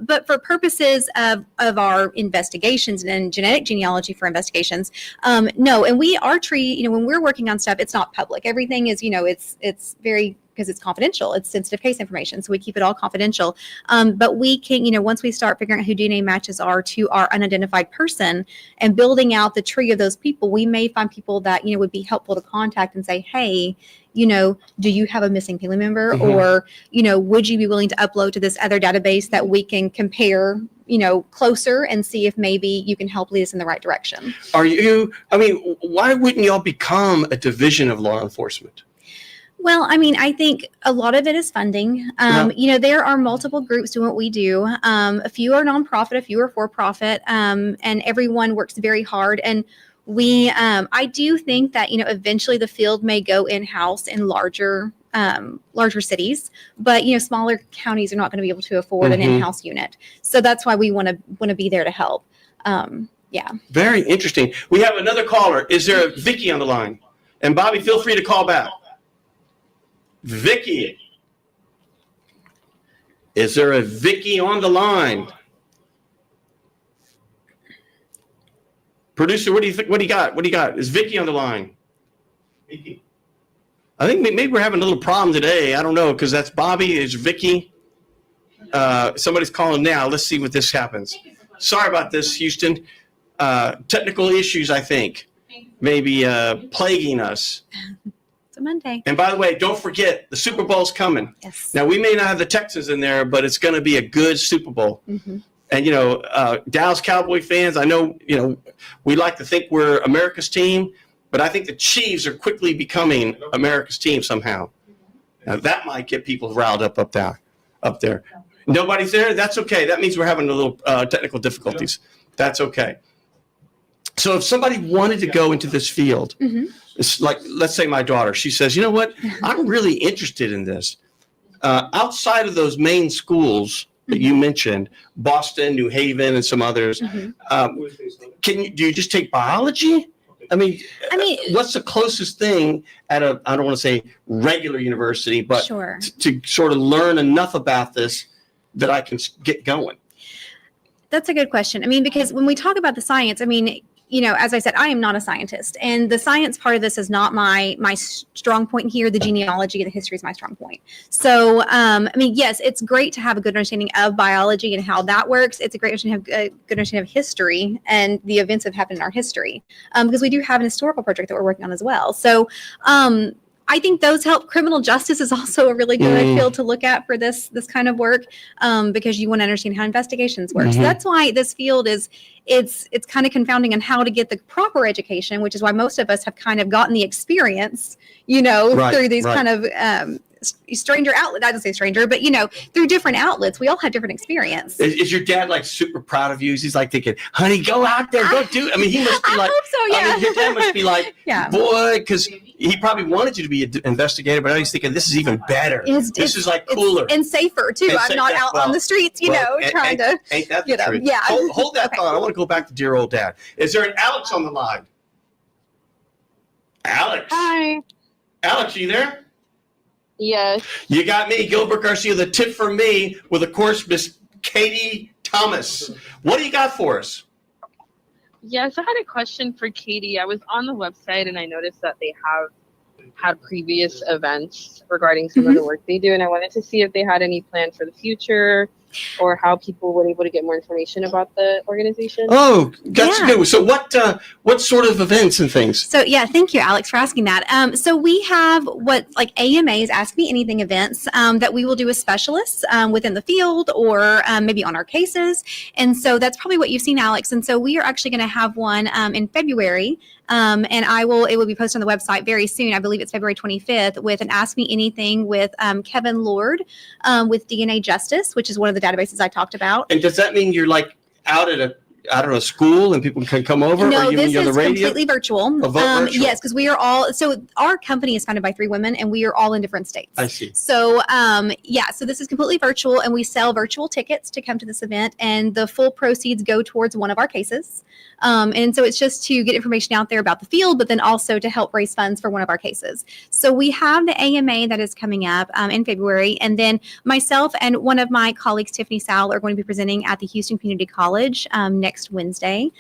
But for purposes of our investigations and genetic genealogy for investigations, no. And our tree, you know, when we're working on stuff, it's not public. Everything is, you know, it's very, because it's confidential, it's sensitive case information. So we keep it all confidential. But we can, you know, once we start figuring out who DNA matches are to our unidentified person and building out the tree of those people, we may find people that, you know, would be helpful to contact and say, hey, you know, do you have a missing family member? Or, you know, would you be willing to upload to this other database that we can compare, you know, closer and see if maybe you can help lead us in the right direction? I mean, why wouldn't y'all become a division of law enforcement? Well, I mean, I think a lot of it is funding. You know, there are multiple groups doing what we do. A few are nonprofit, a few are for-profit, and everyone works very hard. And I do think that, you know, eventually the field may go in-house in larger cities, but, you know, smaller counties are not going to be able to afford an in-house unit. So that's why we want to be there to help. Yeah. Very interesting. We have another caller. Is there a Vicky on the line? And Bobby, feel free to call back. Vicky. Is there a Vicky on the line? Producer, what do you think? What do you got? What do you got? Is Vicky on the line? Vicky. I think maybe we're having a little problem today. I don't know, because that's Bobby. It's Vicky. Somebody's calling now. Let's see what this happens. Sorry about this, Houston. Technical issues, I think, maybe plaguing us. Monday. And by the way, don't forget, the Super Bowl's coming. Yes. Now, we may not have the Texans in there, but it's going to be a good Super Bowl. And, you know, Dallas Cowboy fans, I know, you know, we like to think we're America's team, but I think the Chiefs are quickly becoming America's team somehow. Now, that might get people riled up there. Nobody's there? That's okay. That means we're having a little technical difficulties. That's okay. So if somebody wanted to go into this field, it's like, let's say my daughter, she says, you know what, I'm really interested in this. Outside of those main schools that you mentioned, Boston, New Haven, and some others, do you just take biology? I mean, what's the closest thing at I don't want to say regular university, but to sort of learn enough about this that I can get going? That's a good question. I mean, because when we talk about the science, I mean, as I said, I am not a scientist, and the science part of this is not my strong point here. The genealogy and the history is my strong point. So, yes, it's great to have a good understanding of biology and how that works. It's a great understanding to have a good understanding of history and the events that happened in our history, because we do have an historical project that we're working on as well. So, I think those help. Criminal justice is also a really good field to look at for this kind of work, because you want to understand how investigations work. So that's why this field it's kind of confounding on how to get the proper education, which is why most of us have kind of gotten the experience, through these kind of stranger outlet. I don't say stranger, but through different outlets, we all have different experience. Is your dad like super proud of you? He's like thinking, honey, go out there, go do it. I mean, he must be like, I hope so, yeah. Your dad must be like, Yeah. boy, because he probably wanted you to be an investigator, but now he's thinking, this is even better. This is like cooler. And safer too. And I'm not out on the streets, trying to. Ain't that the truth? Yeah. Hold that thought. I want to go back to dear old dad. Is there an Alex on the line? Alex. Hi. Alex, you there? Yes. You got me, Gilbert Garcia, the tip from me with, of course, Miss Katie Thomas. What do you got for us? Yes, I had a question for Katie. I was on the website and I noticed that they have had previous events regarding some of the work they do, and I wanted to see if they had any plan for the future or how people were able to get more information about the organization. Oh, that's good. So what sort of events and things? So thank you, Alex, for asking that. So we have what like AMAs, Ask Me Anything events that we will do with specialists within the field or maybe on our cases. And so that's probably what you've seen, Alex. And so we are actually going to have one in February. And it will be posted on the website very soon. I believe it's February 25th with an Ask Me Anything with Kevin Lord with DNA Justice, which is one of the databases I talked about. And does that mean you're like out at a school and people can come over? No, or you this mean is completely virtual. Virtual. Yes, because we are all, so our company is founded by 3 women and we are all in different states. I see. So, so this is completely virtual and we sell virtual tickets to come to this event and the full proceeds go towards one of our cases. And so it's just to get information out there about the field, but then also to help raise funds for one of our cases. So we have the AMA that is coming up in February. And then myself and one of my colleagues, Tiffany Sowell, are going to be presenting at the Houston Community College next Wednesday,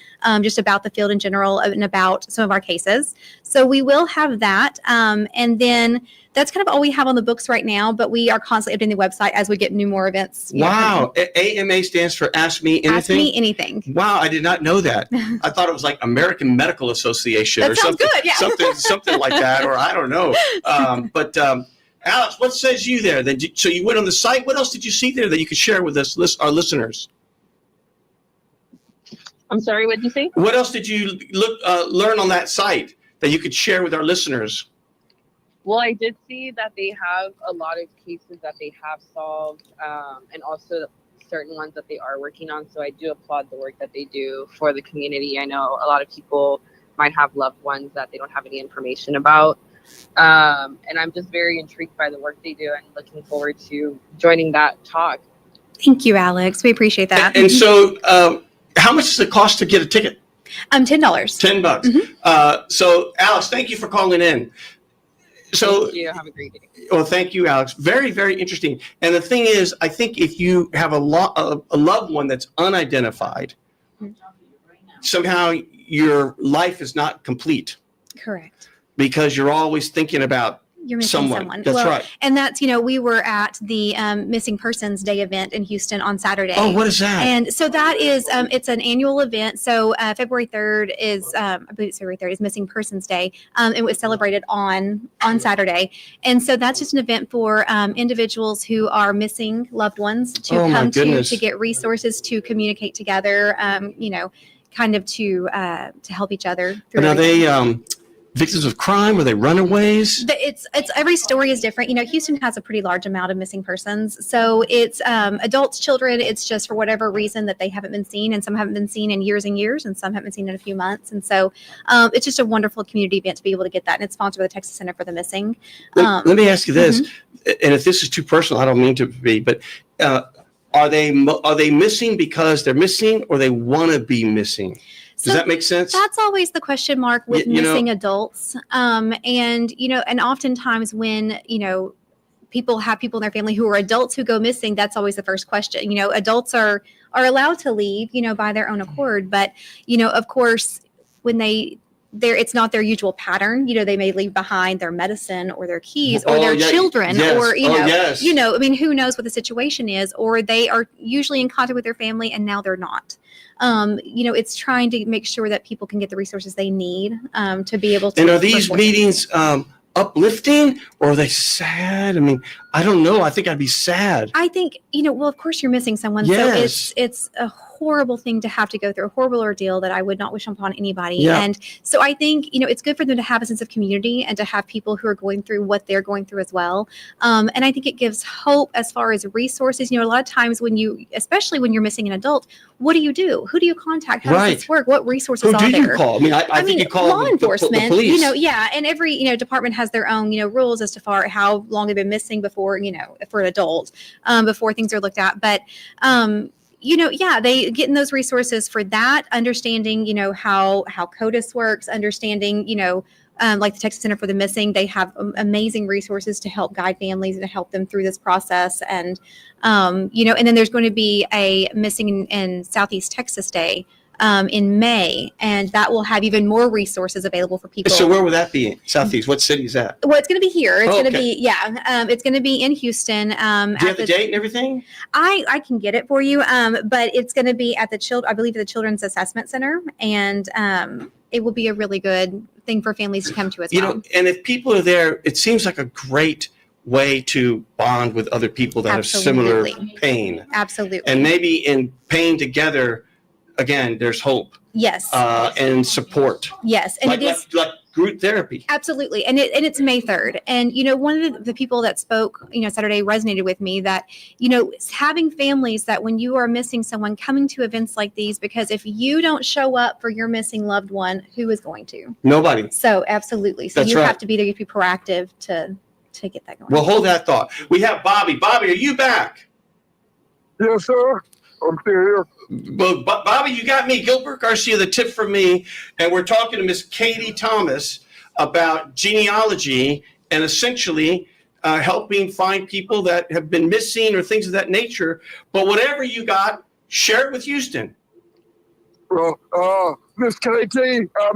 just about the field in general and about some of our cases. So we will have that. And then that's kind of all we have on the books right now, but we are constantly updating the website as we get more events. Wow. AMA stands for Ask Me Anything? Ask Me Anything. Wow, I did not know that. I thought it was like American Medical Association that or sounds something, good, yeah. something like that, or I don't know. But Alex, what says you there? So you went on the site. What else did you see there that you could share with us, our listeners? I'm sorry, what did you say? What else did you learn on that site that you could share with our listeners? Well, I did see that they have a lot of cases that they have solved, and also certain ones that they are working on. So I do applaud the work that they do for the community. I know a lot of people might have loved ones that they don't have any information about. And I'm just very intrigued by the work they do and looking forward to joining that talk. Thank you, Alex. We appreciate that. And so how much does it cost to get a ticket? $10. $10. So Alex, thank you for calling in. So Thank you. Have a great day. Well, thank you, Alex. Very, very interesting. And the thing is, I think if you have a loved one that's unidentified, somehow your life is not complete. Correct. Because you're always thinking about You're missing someone. That's right. And that's, we were at the Missing Persons Day event in Houston on Saturday. Oh, what is that? And so that is, it's an annual event. So February 3rd is, I believe it's February 3rd is Missing Persons Day. It was celebrated on Saturday. And so that's just an event for individuals who are missing loved ones to come to get resources to communicate together, kind of to help each other. And are they victims of crime? Are they runaways? It's every story is different. Houston has a pretty large amount of missing persons. So it's adults, children. It's just for whatever reason that they haven't been seen, and some haven't been seen in years and years, and some haven't been seen in a few months. And so it's just a wonderful community event to be able to get that. And it's sponsored by the Texas Center for the Missing. Let me ask you this, and if this is too personal, I don't mean to be, but are they missing because they're missing, or they want to be missing? Does that make sense? That's always the question mark with missing adults. And oftentimes when, people have people in their family who are adults who go missing, that's always the first question. Adults are allowed to leave, by their own accord. But, of course, it's not their usual pattern. They may leave behind their medicine or their keys or Oh, their yeah. children Yes. or, Yes. I mean, who knows what the situation is, or they are usually in contact with their family and now they're not. It's trying to make sure that people can get the resources they need to be able to. And are these report meetings uplifting or are they sad? I mean, I don't know. I think I'd be sad. I think, well, of course you're missing someone. Yes. So it's a horrible thing to have to go through, a horrible ordeal that I would not wish upon anybody. Yeah. And so I think, it's good for them to have a sense of community and to have people who are going through what they're going through as well. And I think it gives hope as far as resources. A lot of times especially when you're missing an adult, what do you do? Who do you contact? How does this work? What resources Who are do there? you call? I mean, I think you call law the enforcement, police. yeah. And every, department has their own, rules as to how long they've been missing before, for an adult, before things are looked at. But, they getting those resources for that, understanding, how CODIS works, understanding, like the Texas Center for the Missing, they have amazing resources to help guide families and to help them through this process. And, and then there's going to be a Missing in Southeast Texas Day in May, and that will have even more resources available for people. So where would that be? Southeast. What city is that? Well, it's going to be here. It's Oh, going to okay. be, it's going to be in Houston. Do you have the date and everything? I can get it for you, but it's going to be at I believe the Children's Assessment Center, and it will be a really good thing for families to come to as well. And if people are there, it seems like a great way to bond with other people that Absolutely. have similar pain. Absolutely. And maybe in pain together, again, there's hope Yes. and support. Yes. And Like, it is. like group therapy. Absolutely. And it's May 3rd. And, one of the people that spoke, Saturday resonated with me that, having families that when you are missing someone, coming to events like these, because if you don't show up for your missing loved one, who is going to? Nobody. So absolutely. So That's you right. have to be there, you have to be proactive to get that going. Well, hold that thought. We have Bobby. Bobby, are you back? Yes, sir. I'm still here. Well, Bobby, you got me. Gilbert Garcia, the tip from me. And we're talking to Miss Katie Thomas about genealogy and essentially helping find people that have been missing or things of that nature. But whatever you got, share it with Houston. Well, Miss Katie, I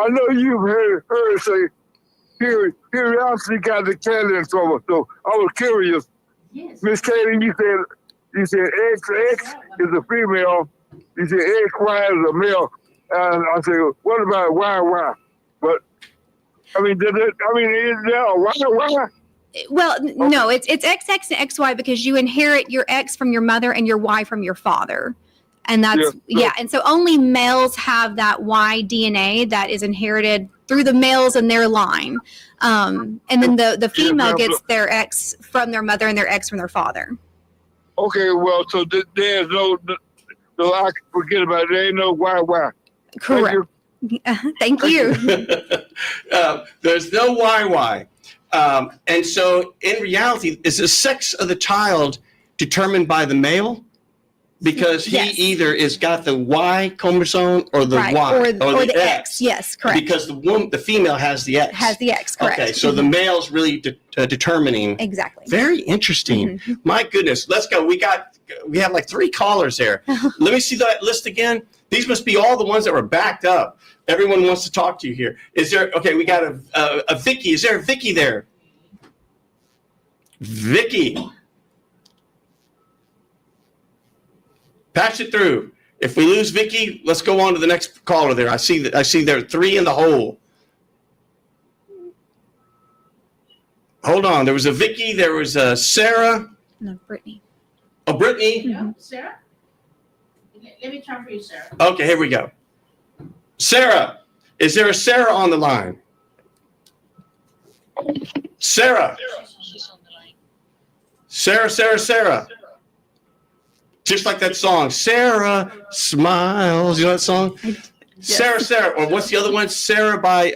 know you've heard say, curiosity got the cat in trouble. So I was curious. Yes. Miss Katie, you said X is a female. You said XY is a male. And I said, what about YY? But is there a YY? Well, no, it's XX and XY because you inherit your X from your mother and your Y from your father. And that's, And so only males have that Y DNA that is inherited through the males in their line. And then the female gets their X from their mother and their X from their father. Okay, well, so there's no, I can forget about it. There ain't no YY. Correct. Thank you. There's no YY. And so in reality, is the sex of the child determined by the male? Because he Yes. either is got the Y chromosome or the Right. Y Or the X. Yes, correct. Because the female has the X. Has the X, correct. Okay, so the male's really determining. Exactly. Very interesting. My goodness, let's go. We have like 3 callers there. Let me see that list again. These must be all the ones that were backed up. Everyone wants to talk to you here. Is there? Okay, we got a Vicky. Is there a Vicky there? Vicky. Patch it through. If we lose Vicky, let's go on to the next caller there. I see there are 3 in the hole. Hold on. There was a Vicky. There was a Sarah. No, Brittany. Oh, Brittany. No, Sarah? Let me transfer you, Sarah. Okay, here we go. Sarah. Is there a Sarah on the line? Sarah. Sarah. Just like that song, Sarah Smiles. You know that song? Yes. Sarah. Or what's the other one? Sarah by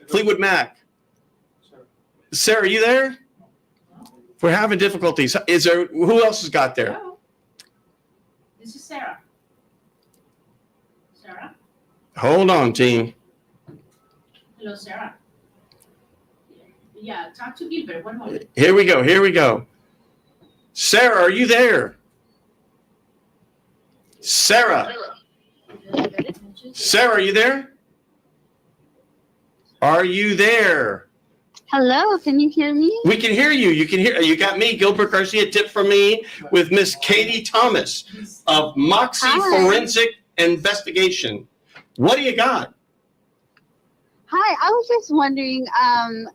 Fleetwood Mac. Sarah, are you there? We're having difficulties. Is there? Who else has got there? Hello? This is Sarah. Sarah? Hold on, team. Hello, Sarah. Yeah, talk to Gilbert. 1 moment. Here we go. Sarah, are you there? Sarah. Sarah, are you there? Are you there? Hello, can you hear me? We can hear you. You got me, Gilbert Garcia, tip from me with Miss Katie Thomas of Moxxy Hi. Forensic Investigation. What do you got? Hi, I was just wondering,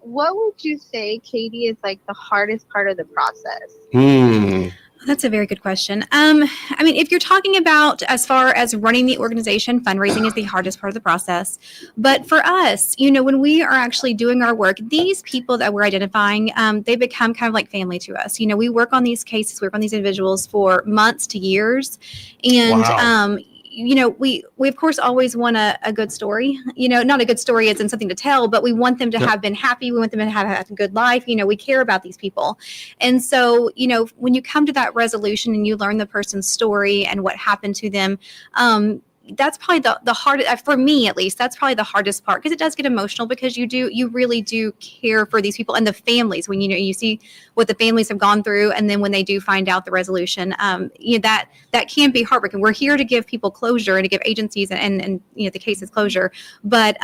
what would you say, Katie, is like the hardest part of the process? That's a very good question. I mean, if you're talking about as far as running the organization, fundraising is the hardest part of the process. But for us, when we are actually doing our work, these people that we're identifying, they become kind of like family to us. We work on these cases, we work on these individuals for months to years. And, Wow. We of course always want a good story, not a good story as in something to tell, but we want them to have been happy. We want them to have had a good life. We care about these people. And so, when you come to that resolution and you learn the person's story and what happened to them, that's probably the hardest, for me at least, that's probably the hardest part, because it does get emotional, because you really do care for these people and the families when you see what the families have gone through, and then when they do find out the resolution, that can be heartbreaking. We're here to give people closure and to give agencies and the cases closure, but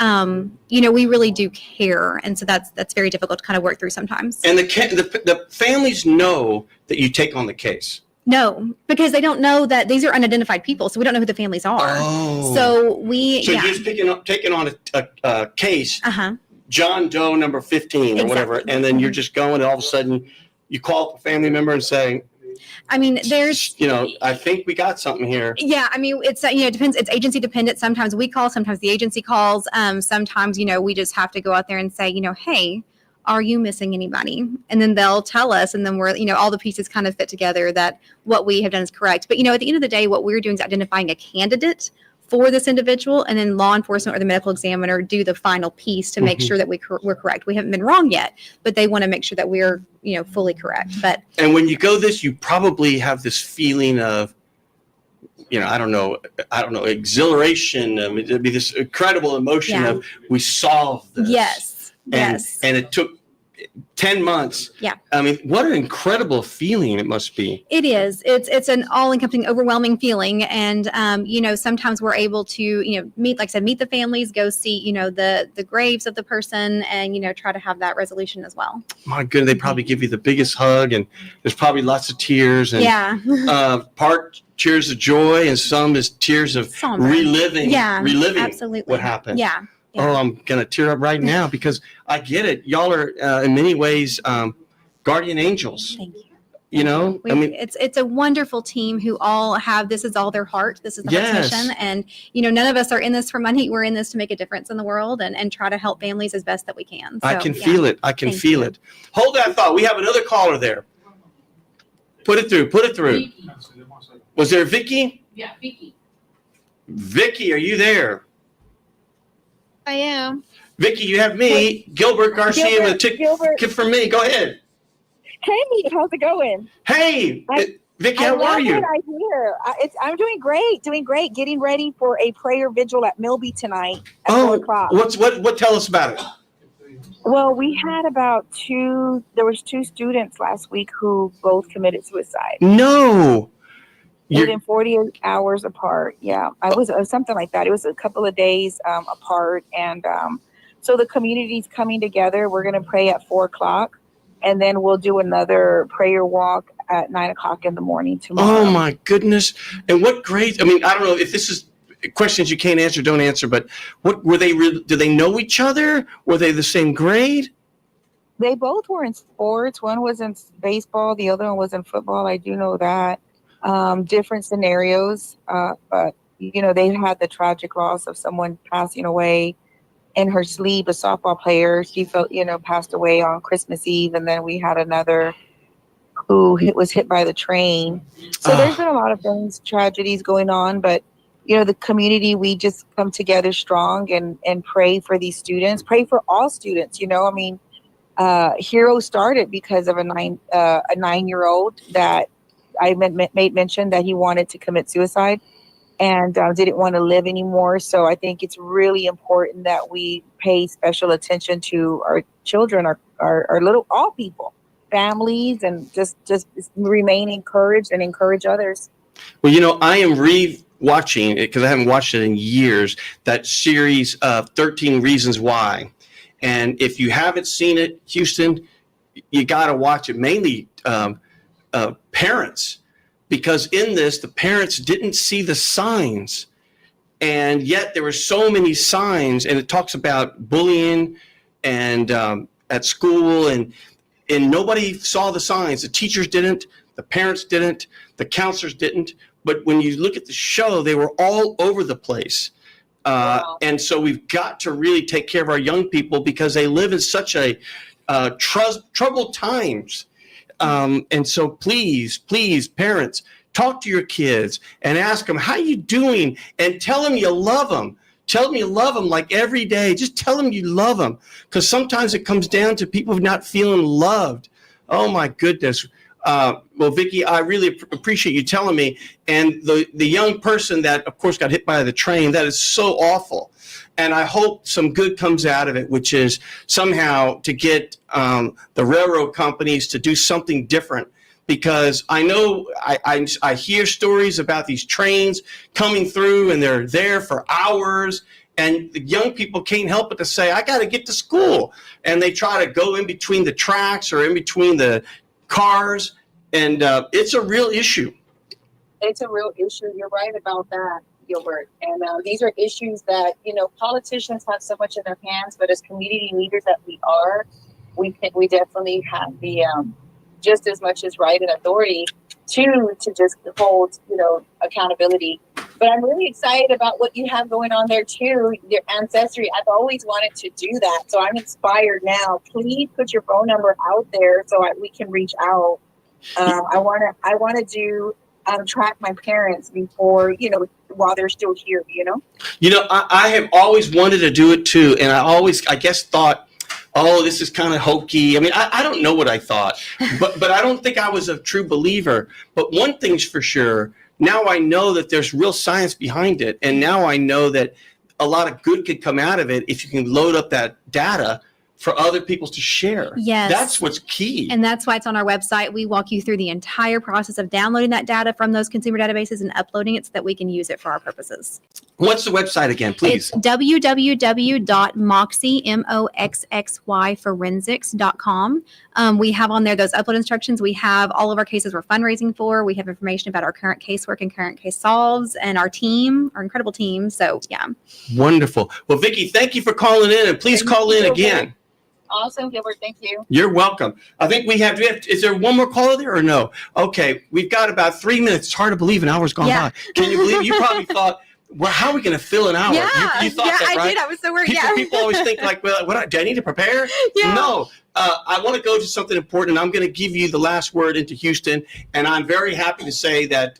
we really do care, and so that's very difficult to kind of work through sometimes. And the families know that you take on the case. No, because they don't know that these are unidentified people, so we don't know who the families are. Oh. So you're just taking on a case, John Doe number 15 or whatever, and then you're just going, and all of a sudden you call up a family member and say, I mean, there's, I think we got something here. Yeah, I mean, it's, it depends. It's agency dependent. Sometimes we call, sometimes the agency calls. Sometimes, we just have to go out there and say, hey, are you missing anybody? And then they'll tell us, and then we're, all the pieces kind of fit together that what we have done is correct. But, at the end of the day, what we're doing is identifying a candidate for this individual, and then law enforcement or the medical examiner do the final piece to make sure that we're correct. We haven't been wrong yet, but they want to make sure that we're, fully correct. And when you go this, you probably have this feeling of, I don't know, exhilaration. It'd be this incredible emotion of, we solved this. Yes. And it took 10 months. Yeah. I mean, what an incredible feeling it must be. It is. It's an all-encompassing, overwhelming feeling. And, sometimes we're able to, meet the families, go see, the graves of the person, and, try to have that resolution as well. My goodness, they probably give you the biggest hug, and there's probably lots of tears, and part tears of joy, and some is tears of reliving absolutely. what happened. Yeah. Oh, I'm going to tear up right now, because I get it. Y'all are, in many ways, guardian angels. Thank you. It's a wonderful team who all have, this is all their heart. This is the heart's mission. And, none of us are in this for money. We're in this to make a difference in the world and try to help families as best that we can. So, I can feel it. I can feel it. Hold that thought. We have another caller there. Put it through. Vicky. Was there Vicky? Yeah, Vicky. Vicky, are you there? I am. Vicky, you have me, Gilbert Garcia, with a tip from me. Go ahead. Hey, how's it going? Hey, Vicky, how are you? I hear. I'm doing great. Getting ready for a prayer vigil at Milby tonight at 4 o'clock. What? Tell us about it. Well, we had there was 2 students last week who both committed suicide. No. Within 48 hours apart. Yeah, it was something like that. It was a couple of days apart. And so the community's coming together. We're going to pray at 4 o'clock. And then we'll do another prayer walk at 9 o'clock in the morning tomorrow. Oh, my goodness. And what grade? I mean, I don't know if this is questions you can't answer, don't answer. But what were they? Do they know each other? Were they the same grade? They both were in sports. One was in baseball. The other one was in football. I do know that. Different scenarios. But, they had the tragic loss of someone passing away in her sleep, a softball player. She passed away on Christmas Eve. And then we had another who was hit by the train. So there's been a lot of things, tragedies going on. But, the community, we just come together strong and pray for these students, pray for all students. Hero started because of a 9-year-old that I made mention that he wanted to commit suicide and didn't want to live anymore. So I think it's really important that we pay special attention to our children, our little, all people, families, and just remain encouraged and encourage others. Well, I am watching it, because I haven't watched it in years, that series of 13 Reasons Why. And if you haven't seen it, Houston, you got to watch it. Mainly parents, because in this, the parents didn't see the signs. And yet there were so many signs, and it talks about bullying and at school, and nobody saw the signs. The teachers didn't, the parents didn't, the counselors didn't. But when you look at the show, they were all over the place. Wow. And so we've got to really take care of our young people, because they live in such a troubled times. And so please, parents, talk to your kids and ask them, how you doing? And tell them you love them. Tell them you love them, like every day. Just tell them you love them, because sometimes it comes down to people not feeling loved. Oh, my goodness. Well, Vicki, I really appreciate you telling me. And the young person that, of course, got hit by the train, that is so awful. And I hope some good comes out of it, which is somehow to get the railroad companies to do something different. Because I know I hear stories about these trains coming through, and they're there for hours. And the young people can't help but to say, I got to get to school. And they try to go in between the tracks or in between the cars. And it's a real issue. It's a real issue. You're right about that, Gilbert. And these are issues that, politicians have so much in their hands, but as community leaders that we are, we definitely have the just as much as right and authority to just hold, accountability. But I'm really excited about what you have going on there too, your ancestry. I've always wanted to do that, so I'm inspired now. Please put your phone number out there so we can reach out. I want to do track my parents before, while they're still here. I have always wanted to do it too, and I guess thought, oh, this is kind of hokey. I mean, I don't know what I thought, but I don't think I was a true believer. But one thing's for sure, now I know that there's real science behind it, and now I know that a lot of good could come out of it if you can load up that data for other people to share. Yes. That's what's key. And that's why it's on our website. We walk you through the entire process of downloading that data from those consumer databases and uploading it so that we can use it for our purposes. What's the website again, please? It's www.moxxy, M-O-X-X-Y, forensics.com. We have on there those upload instructions. We have all of our cases we're fundraising for. We have information about our current casework and current case solves and our team, our incredible team. So, yeah. Wonderful. Well, Vicki, thank you for calling in, and please call in again. Awesome, Gilbert. Thank you. You're welcome. I think we have, is there one more caller there or no? Okay, we've got about 3 minutes. It's hard to believe an hour's gone by. Can you believe? You probably thought, well, how are we going to fill an hour? Yeah, you thought that, right? I did. I was so worried. People always think like, well, do I need to prepare? Yeah. No. I want to go to something important. I'm going to give you the last word into Houston, and I'm very happy to say that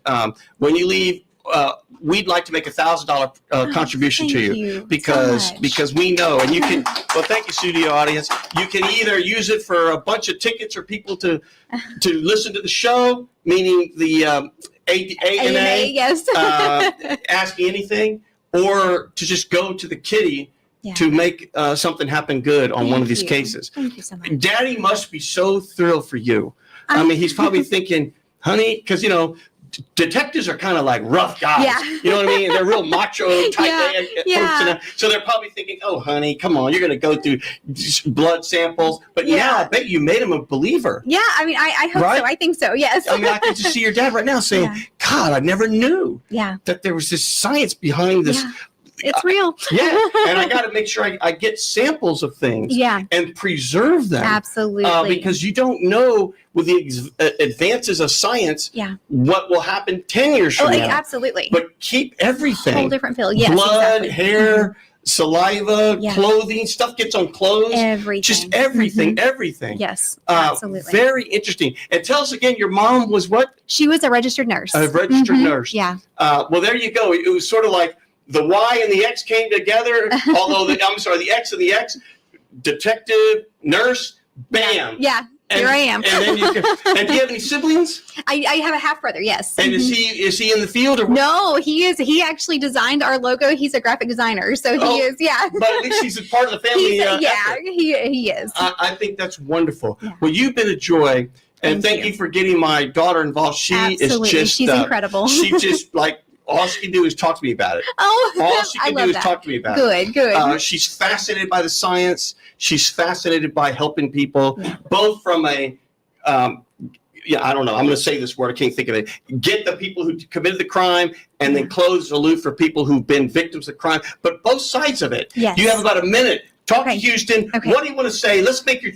when you leave, we'd like to make $1,000 contribution to you because we know, and you can. Well, thank you, studio audience. You can either use it for a bunch of tickets or people to listen to the show, meaning the A&A, yes. Ask Me Anything, or to just go to the kitty to make something happen good on one of these cases. Thank you so much. Daddy must be so thrilled for you. I mean, he's probably thinking, honey, because detectives are kind of like rough guys. Yeah. You know what I mean? They're real macho type Yeah. So they're probably thinking, oh, honey, come on, you're going to go through blood samples. But now I bet you made him a believer. Yeah, I mean, I hope so. I think so, yes. I mean, I can just see your dad right now saying, God, I never knew that there was this science behind this. Yeah. It's real. And I got to make sure I get samples of things and preserve them. Absolutely. Because you don't know with the advances of science what will happen 10 years from now. Absolutely. But keep everything. Whole different field. Yes, blood, exactly. hair, saliva, clothing, stuff gets on clothes. Everything. Just everything, everything. Yes, absolutely. Very interesting. And tell us again, your mom was what? She was a registered nurse. A registered nurse. Yeah. Well, there you go. It was sort of like the Y and the X came together, although the X and the X, detective, nurse, bam. Yeah, here I am. And then and do you have any siblings? I have a half brother, yes. And is he in the field? Or no, he is. He actually designed our logo. He's a graphic designer, so he is. Yeah. But at least he's a part of the family. Effort. He is. I think that's wonderful. Yeah. Well, you've been a joy, and thank you for getting my daughter involved. She is just she's incredible. She just like all she can do is talk to me about it. Oh, All she I can do love is that. talk to me about it. Good. She's fascinated by the science. She's fascinated by helping people, both from I don't know. I'm going to say this word. I can't think of it. Get the people who committed the crime and then close the loop for people who've been victims of crime. But both sides of it. Yes. You have about a minute. Talk to Okay. Houston. Okay. What do you want to say? Let's make your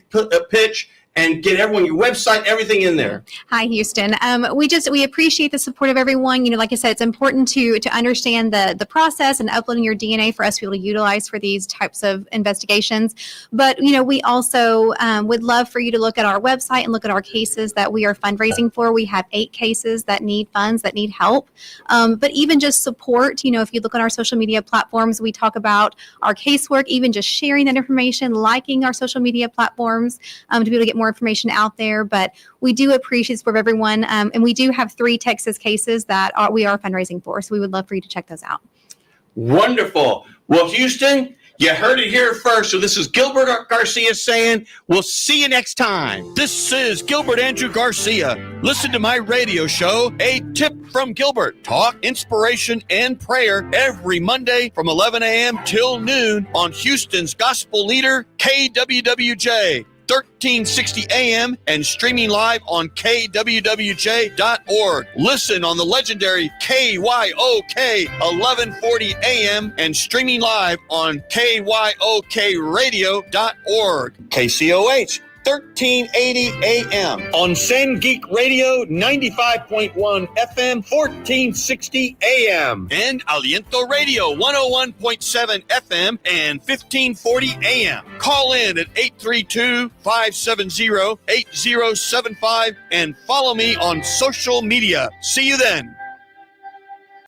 pitch and get everyone, your website, everything in there. Hi, Houston. We appreciate the support of everyone. Like I said, it's important to understand the process and uploading your DNA for us to be able to utilize for these types of investigations. But, we also would love for you to look at our website and look at our cases that we are fundraising for. We have 8 cases that need funds, that need help. But even just support, if you look on our social media platforms, we talk about our casework, even just sharing that information, liking our social media platforms to be able to get more information out there. But we do appreciate the support of everyone, and we do have 3 Texas cases that we are fundraising for, so we would love for you to check those out. Wonderful. Well, Houston, you heard it here first. So this is Gilbert Garcia saying, we'll see you next time. This is Gilbert Andrew Garcia. Listen to my radio show, A Tip from Gilbert. Talk, inspiration, and prayer every Monday from 11 a.m. till noon on Houston's gospel leader, KWWJ. 1360 AM and streaming live on kwwj.org. Listen on the legendary KYOK 1140 AM and streaming live on kyokradio.org. KCOH 1380 AM on San Geek Radio 95.1 FM 1460 AM and Aliento Radio 101.7 FM and 1540 AM. Call in at 832-570-8075 and follow me on social media. See you then.